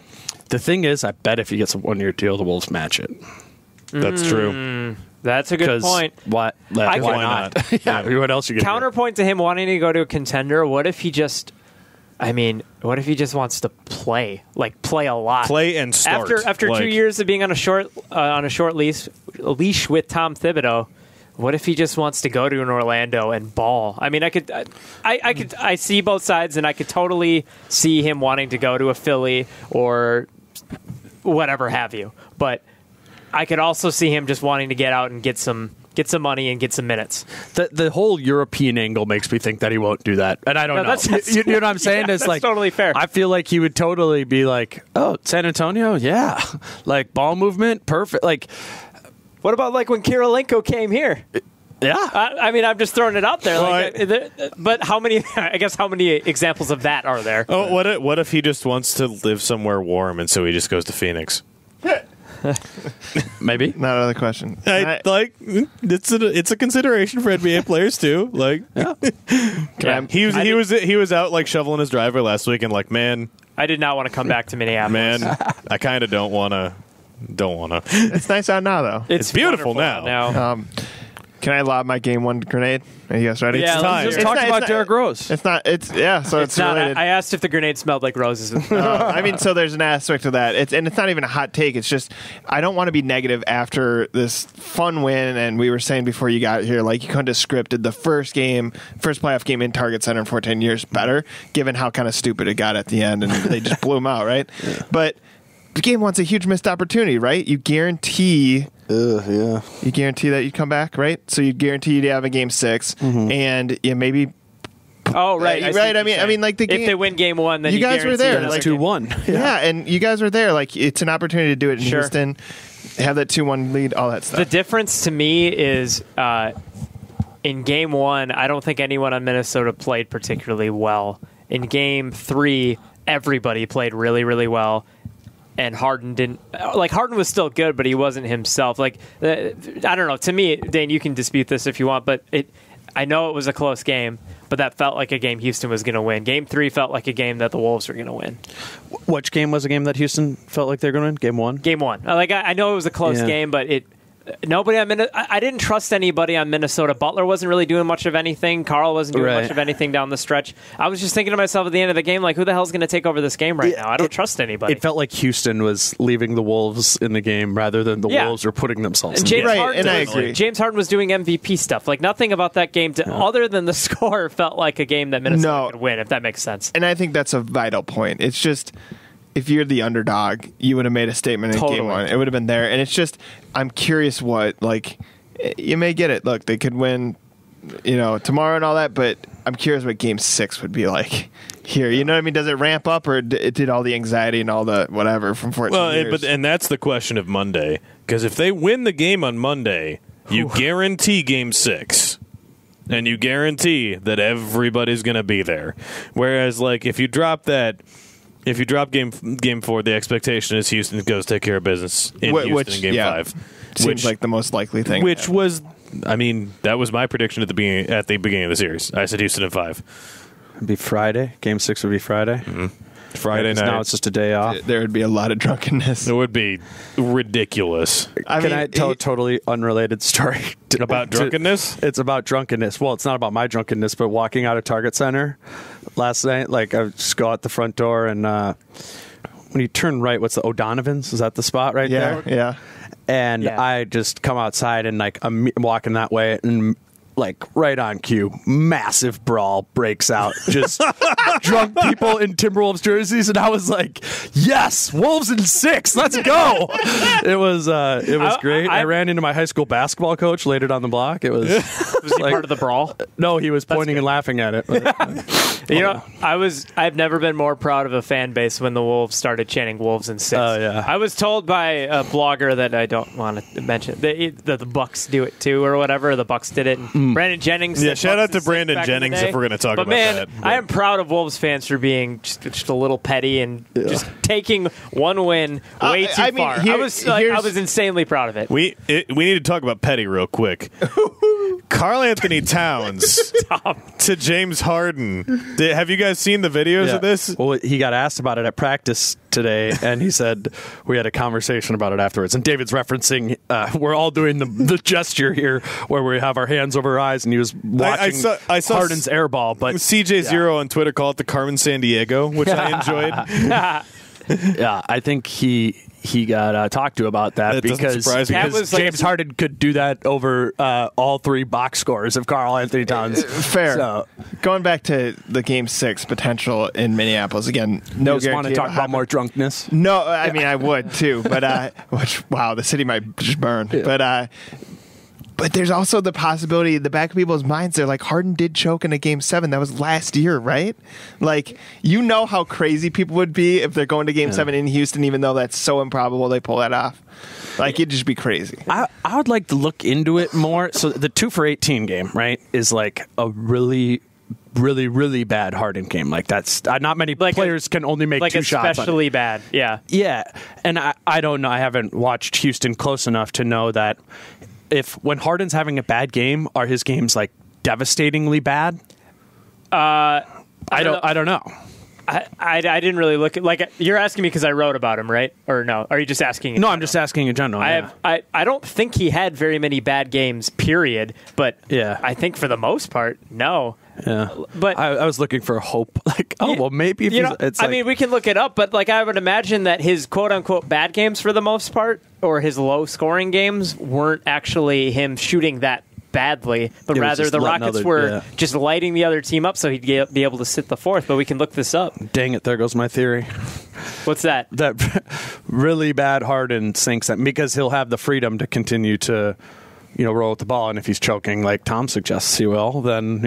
The thing is, I bet if he gets a 1-year deal, the Wolves match it. That's true. That's a good point. Why not? Yeah. What else you get? Counterpoint to him wanting to go to a contender. What if he just wants to play a lot, play and start after 2 years of being on a short leash with Tom Thibodeau? What if he just wants to go to an Orlando and ball? I mean, I see both sides, and I could totally see him wanting to go to a Philly or whatever have you. But I could also see him just wanting to get out and get some money and get some minutes. The whole European angle makes me think that he won't do that, and I don't know. You know what I'm saying? Yeah, it's that's totally fair. I feel like he would totally be like, "Oh, San Antonio, yeah, like ball movement, perfect." Like, what about when Kirilenko came here? Yeah, I mean, I'm just throwing it out there. But how many? I guess how many examples of that are there? Oh, what if he just wants to live somewhere warm, and so he just goes to Phoenix? Maybe. Not another question. It's a consideration for NBA players too. He was out shoveling his driveway last week, and man, I did not want to come back to Minneapolis. Man, I kind of don't want to. It's nice out now, though. It's beautiful now. Can I lob my game 1 grenade? Are you guys ready? Yeah, let's just talk about Derrick Rose. So it's not. Related. I asked if the grenade smelled like roses. So there's an aspect to that. It's not even a hot take. It's just I don't want to be negative after this fun win. And we were saying before you got here, you couldn't have scripted the first playoff game in Target Center in 14 years better, given how kind of stupid it got at the end, and they just blew them out, right? Yeah. But game 1's a huge missed opportunity, right? You guarantee Yeah. You guarantee that you'd come back, right? So you guarantee you'd have a game 6, and maybe. Oh, right. Right. I mean, like the game, if they win game 1, then you guys were there. It's like 2-1. Yeah, and you guys were there. Like it's an opportunity to do it in Houston, have that 2-1 lead, all that stuff. The difference to me is in game 1, I don't think anyone on Minnesota played particularly well. In game 3, everybody played really, really well. And Harden didn't. Like, Harden was still good, but he wasn't himself. Like, I don't know. To me, Dane, you can dispute this if you want, but I know it was a close game, but that felt like a game Houston was going to win. Game 3 felt like a game that the Wolves were going to win. Which game was a game that Houston felt like they were going to win? Game 1? Game 1. Like, I know it was a close game, but nobody on I didn't trust anybody on Minnesota. Butler wasn't really doing much of anything. Karl wasn't doing much of anything down the stretch. I was just thinking to myself at the end of the game, like, who the hell's going to take over this game right now? I don't trust anybody. It felt like Houston was leaving the Wolves in the game rather than the Wolves were putting themselves in the game. And I agree. James Harden was doing MVP stuff. Like, nothing about that game, other than the score, felt like a game that Minnesota could win, if that makes sense. And I think that's a vital point. It's just, if you're the underdog, you would have made a statement in game 1. It would have been there. And it's just, I'm curious what, like, you may get it. Look, they could win, tomorrow and all that, but I'm curious what game 6 would be like here. You know what I mean? Does it ramp up, or did all the anxiety and all the whatever from 14 years? And that's the question of Monday. Because if they win the game on Monday, you guarantee game 6. And you guarantee that everybody's going to be there. Whereas, like, if you drop game 4, the expectation is Houston goes take care of business in Houston in game 5. Seems like the most likely thing. Which was, that was my prediction at the beginning of the series. I said Houston in 5. It'd be Friday. Game 6 would be Friday. Mm-hmm. Friday night. Now it's just a day off. There would be a lot of drunkenness. It would be ridiculous. Can I tell a totally unrelated story? About drunkenness? It's about drunkenness. Well, it's not about my drunkenness, but walking out of Target Center last night, like, I just go out the front door, and when you turn right, what's the O'Donovan's? Is that the spot right there? Yeah. And I just come outside, and, like, I'm walking that way, and, like, right on cue, massive brawl breaks out. Just drunk people in Timberwolves jerseys, and I was like, "Yes, Wolves in 6, let's go!" It was great. I ran into my high school basketball coach later down the block. It was was he part of the brawl? No, he was pointing and laughing at it. I've never been more proud of a fan base when the Wolves started chanting "Wolves in 6." Oh yeah. I was told by a blogger that I don't want to mention that the Bucks do it too, or whatever. The Bucks did it. Brandon Jennings. Yeah, shout out to Brandon Jennings if we're going to talk about that. But I am proud of Wolves fans for being just a little petty and just taking one win way too far. I was insanely proud of it. We need to talk about petty real quick. Karl-Anthony Towns to James Harden. Have you guys seen the videos of this? Well, he got asked about it at practice today, and he said we had a conversation about it afterwards. And David's referencing, we're all doing the gesture here where we have our hands over our eyes, and he was watching I saw Harden's air ball. But CJ0 on Twitter called it the Carmen Sandiego, which I enjoyed. Yeah, I think he got talked to about that because James Harden could do that over all 3 box scores of Karl-Anthony Towns. Fair. So, going back to the Game 6 potential in Minneapolis, again, no you just want to talk about more drunkenness? No, I mean, I would too, but the city might just burn. Yeah. But there's also the possibility in the back of people's minds, they're like, Harden did choke in a Game 7. That was last year, right? Like, how crazy people would be if they're going to Game 7 in Houston, even though that's so improbable they pull that off. Like, it'd just be crazy. I would like to look into it more. So the 2 for 18 game, right, is like a really, really, really bad Harden game. Like, that's not many players can only make 2 shots. Especially bad, yeah. Yeah, and I don't know. I haven't watched Houston close enough to know that when Harden's having a bad game, are his games like devastatingly bad? I don't know. I didn't really look at you're asking me because I wrote about him, right? Or no? Are you just asking? No, I'm just asking in general. I don't think he had very many bad games. Period. But I think for the most part, no. Yeah, but I was looking for hope. Like, well, maybe. If I mean, we can look it up, but I would imagine that his quote unquote bad games, for the most part, or his low scoring games, weren't actually him shooting that badly, but rather the Rockets were just lighting the other team up so he'd be able to sit the fourth. But we can look this up. Dang it! There goes my theory. What's that? That really bad Harden sinks them because he'll have the freedom to continue to, roll with the ball. And if he's choking like Tom suggests he will, then,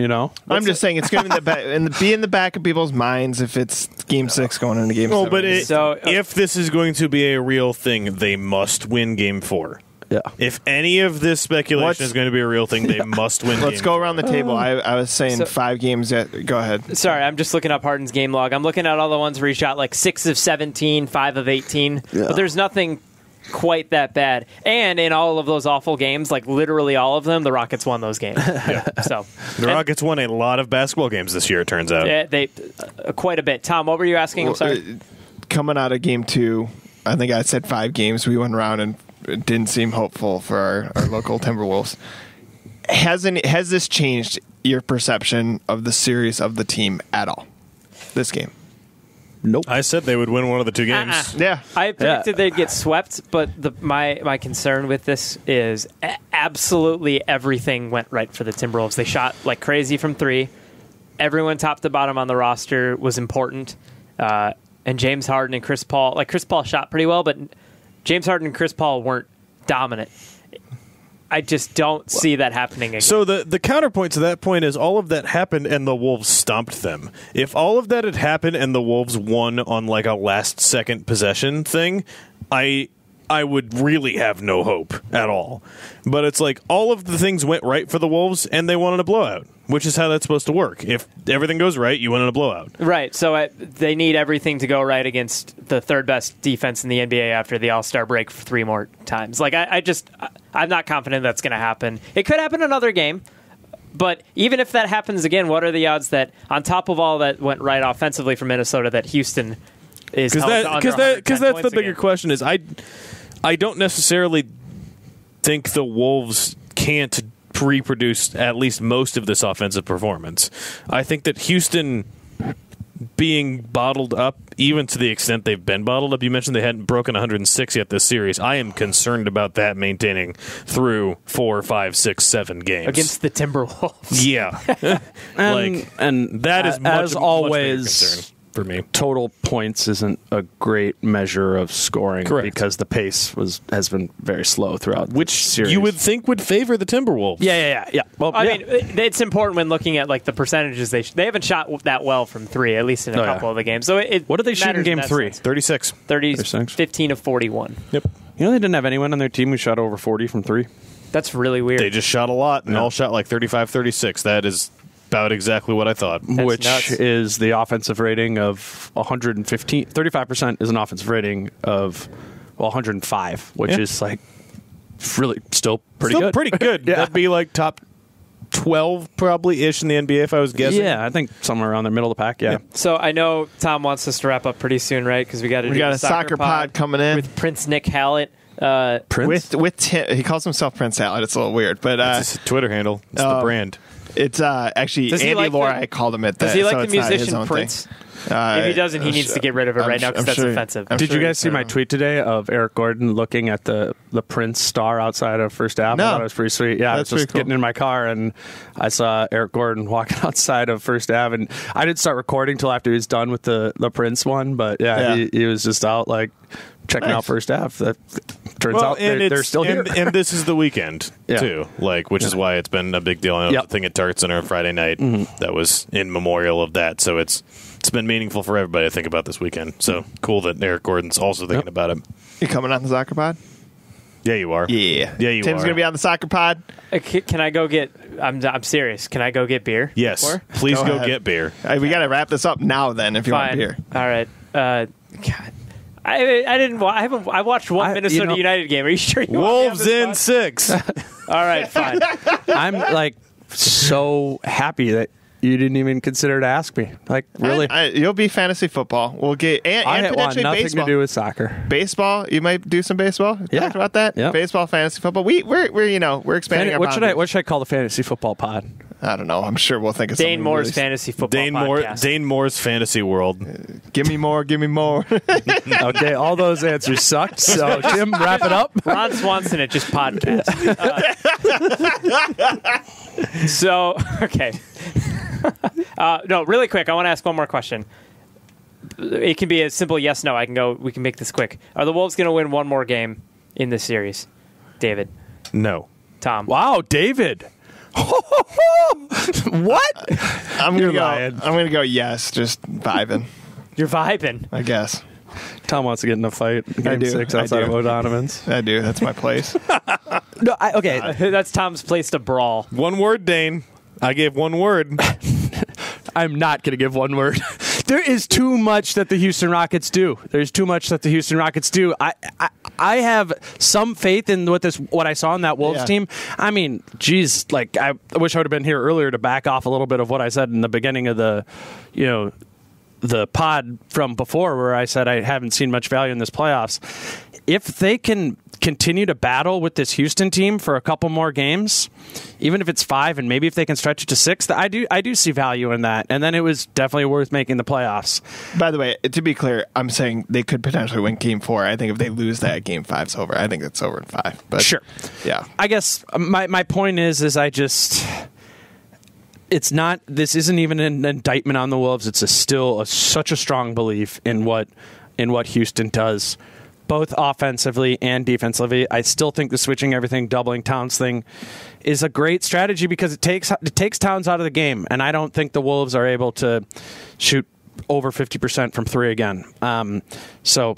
I'm just saying it's going to be in the back of people's minds if it's Game 6 going into Game 7. But if this is going to be a real thing, they must win Game 4. Yeah. If any of this speculation is going to be a real thing, they must win. Let's go around the table. I was saying 5 games. Go ahead. Sorry, I'm just looking up Harden's game log. I'm looking at all the ones where he shot like 6 of 17, 5 of 18. Yeah. But there's nothing quite that bad. And in all of those awful games, like literally all of them, the Rockets won those games. So the Rockets won a lot of basketball games this year, it turns out. They quite a bit. Tom, what were you asking? I'm sorry. Coming out of Game 2, I think I said 5 games. We went around and it didn't seem hopeful for our local Timberwolves. Has this changed your perception of the series of the team at all? This game? Nope. I said they would win one of the 2 games. Yeah. I predicted they'd get swept, but my concern with this is absolutely everything went right for the Timberwolves. They shot like crazy from 3. Everyone top to bottom on the roster was important. And James Harden and Chris Paul shot pretty well, but James Harden and Chris Paul weren't dominant. I just don't see that happening again. So the counterpoint to that point is all of that happened and the Wolves stomped them. If all of that had happened and the Wolves won on like a last-second possession thing, I would really have no hope at all. But it's like all of the things went right for the Wolves and they won in a blowout, which is how that's supposed to work. If everything goes right, you win in a blowout. Right. So they need everything to go right against the third best defense in the NBA after the All-Star break 3 more times. Like I'm not confident that's going to happen. It could happen another game. But even if that happens again, what are the odds that on top of all that went right offensively for Minnesota, that Houston is held to under 110 because that's points the bigger again? question is I don't necessarily think the Wolves can't reproduce at least most of this offensive performance. I think that Houston being bottled up, even to the extent they've been bottled up, you mentioned they hadn't broken 106 yet this series. I am concerned about that maintaining through 4, 5, 6, 7 games. Against the Timberwolves. Yeah. and that is much, as always, much bigger concern for me. Total points isn't a great measure of scoring. Correct. Because the pace has been very slow throughout which the series. You would think would favor the Timberwolves. Yeah. Well, I mean, it's important when looking at like the percentages. They haven't shot that well from 3, at least in a couple of the games. So what did they shoot in Game 3? 36. 15 of 41. Yep. They didn't have anyone on their team who shot over 40 from 3. That's really weird. They just shot a lot and all shot like 35, 36. That is about exactly what I thought. Which nuts. is the offensive rating of 115. 35% is an offensive rating of 105, which is like really still pretty good. Pretty good. Yeah. That'd be like top 12 probably-ish in the NBA if I was guessing. Yeah, I think somewhere around the middle of the pack, yeah. So I know Tom wants us to wrap up pretty soon, right? Because we got a soccer pod coming in with Prince Nick Hallett. Prince? With Tim, he calls himself Prince Hallett. It's a little weird, but It's his Twitter handle. It's the brand. It's actually Does he Andy like Laura. the- I called him it. Does he like so the it's not his musician own Prince? thing. If he doesn't, he needs to get rid of it right now because that's offensive. Did you guys see my tweet today of Eric Gordon looking at the Prince star outside of First Ave? No. I thought it was pretty sweet. Yeah, I was That's just pretty cool. getting in my car and I saw Eric Gordon walking outside of First Ave, and I didn't start recording till after he was done with the Prince one, but he was just out like checking out First Ave. That turns out they're still here. And this is the weekend, too, which is why it's been a big deal. I know the thing at Target Center on Friday night that was in memorial of that, so it's been meaningful for everybody to think about this weekend. So cool that Eric Gordon's also thinking about it. You coming on the soccer pod? Yeah, you are. Yeah, you Tim's are. gonna be on the soccer pod. Can I go get? I'm serious. Can I go get beer? Yes, before? please Go go ahead. get beer. We got to wrap this up now. Then, if you want Fine. beer. All right. God. I didn't. I haven't. I watched one Minnesota United game. Are you sure? You Wolves in want 6. All right. Fine. I'm like so happy that you didn't even consider to ask me. Like, really? You'll be fantasy football. We'll get and I want potentially nothing baseball. to do with soccer. Baseball, you might do some baseball. Yeah. Talked about that. Yep. Baseball, fantasy football. We're expanding. What should boundaries. I call the fantasy football pod? I don't know. I'm sure we'll think of Dane something Moore's really- fantasy football podcast. Dane Moore's fantasy world. Give me more. Give me more. Okay, all those answers sucked. So Tim, wrap it up. Ron Swanson at just podcast. Okay. No, really quick. I want to ask one more question. it can be a simple yes, no. We can make this quick. Are the Wolves going to win one more game in this series? David? No. Tom? Wow, David. What? I'm gonna go yes, just vibing. You're vibing. I guess. Tom wants to get in a fight. Game 6 outside of O'Donovan's. I do. That's my place. No, okay. That's Tom's place to brawl. One word, Dane. I gave one word. I'm not going to give one word. There is too much that the Houston Rockets do. There's too much that the Houston Rockets do. I have some faith in what I saw in that Wolves team. I mean, geez, like I wish I would have been here earlier to back off a little bit of what I said in the beginning of the pod from before, where I said I haven't seen much value in this playoffs. If they can continue to battle with this Houston team for a couple more games, even if it's 5, and maybe if they can stretch it to 6, I do see value in that. And then it was definitely worth making the playoffs. By the way, to be clear, I'm saying they could potentially win Game 4. I think if they lose that, Game 5's over. I think it's over in 5. But sure, yeah. I guess my point is I just. It's not. This isn't even an indictment on the Wolves. It's still such a strong belief in what Houston does, both offensively and defensively. I still think the switching everything, doubling Towns thing is a great strategy because it takes Towns out of the game, and I don't think the Wolves are able to shoot over 50% from 3 again. So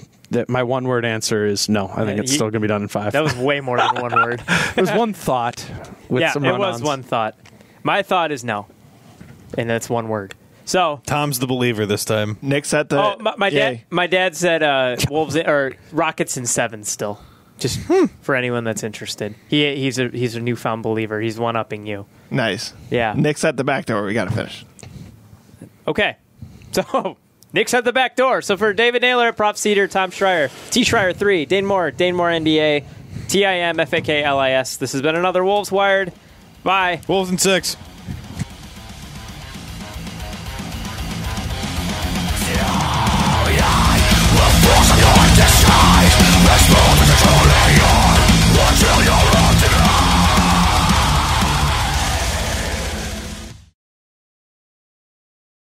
my one-word answer is no. I think it's still going to be done in 5. That was way more than one word. It was one thought. With some it was one thought. My thought is no, and that's one word. So Tom's the believer this time. Nick's at the. My dad said Wolves or Rockets in 7 still. Just for anyone that's interested, he's a newfound believer. He's one-upping you. Nice. Yeah. Nick's at the back door. We got to finish. Okay, so Nick's at the back door. So for David Naylor, Prof. Cedar, Tom Schreier, T. Schreier 3, Dane Moore NBA, TIM FAKLIS. This has been another Wolves Wired. Bye. Wolves in 6.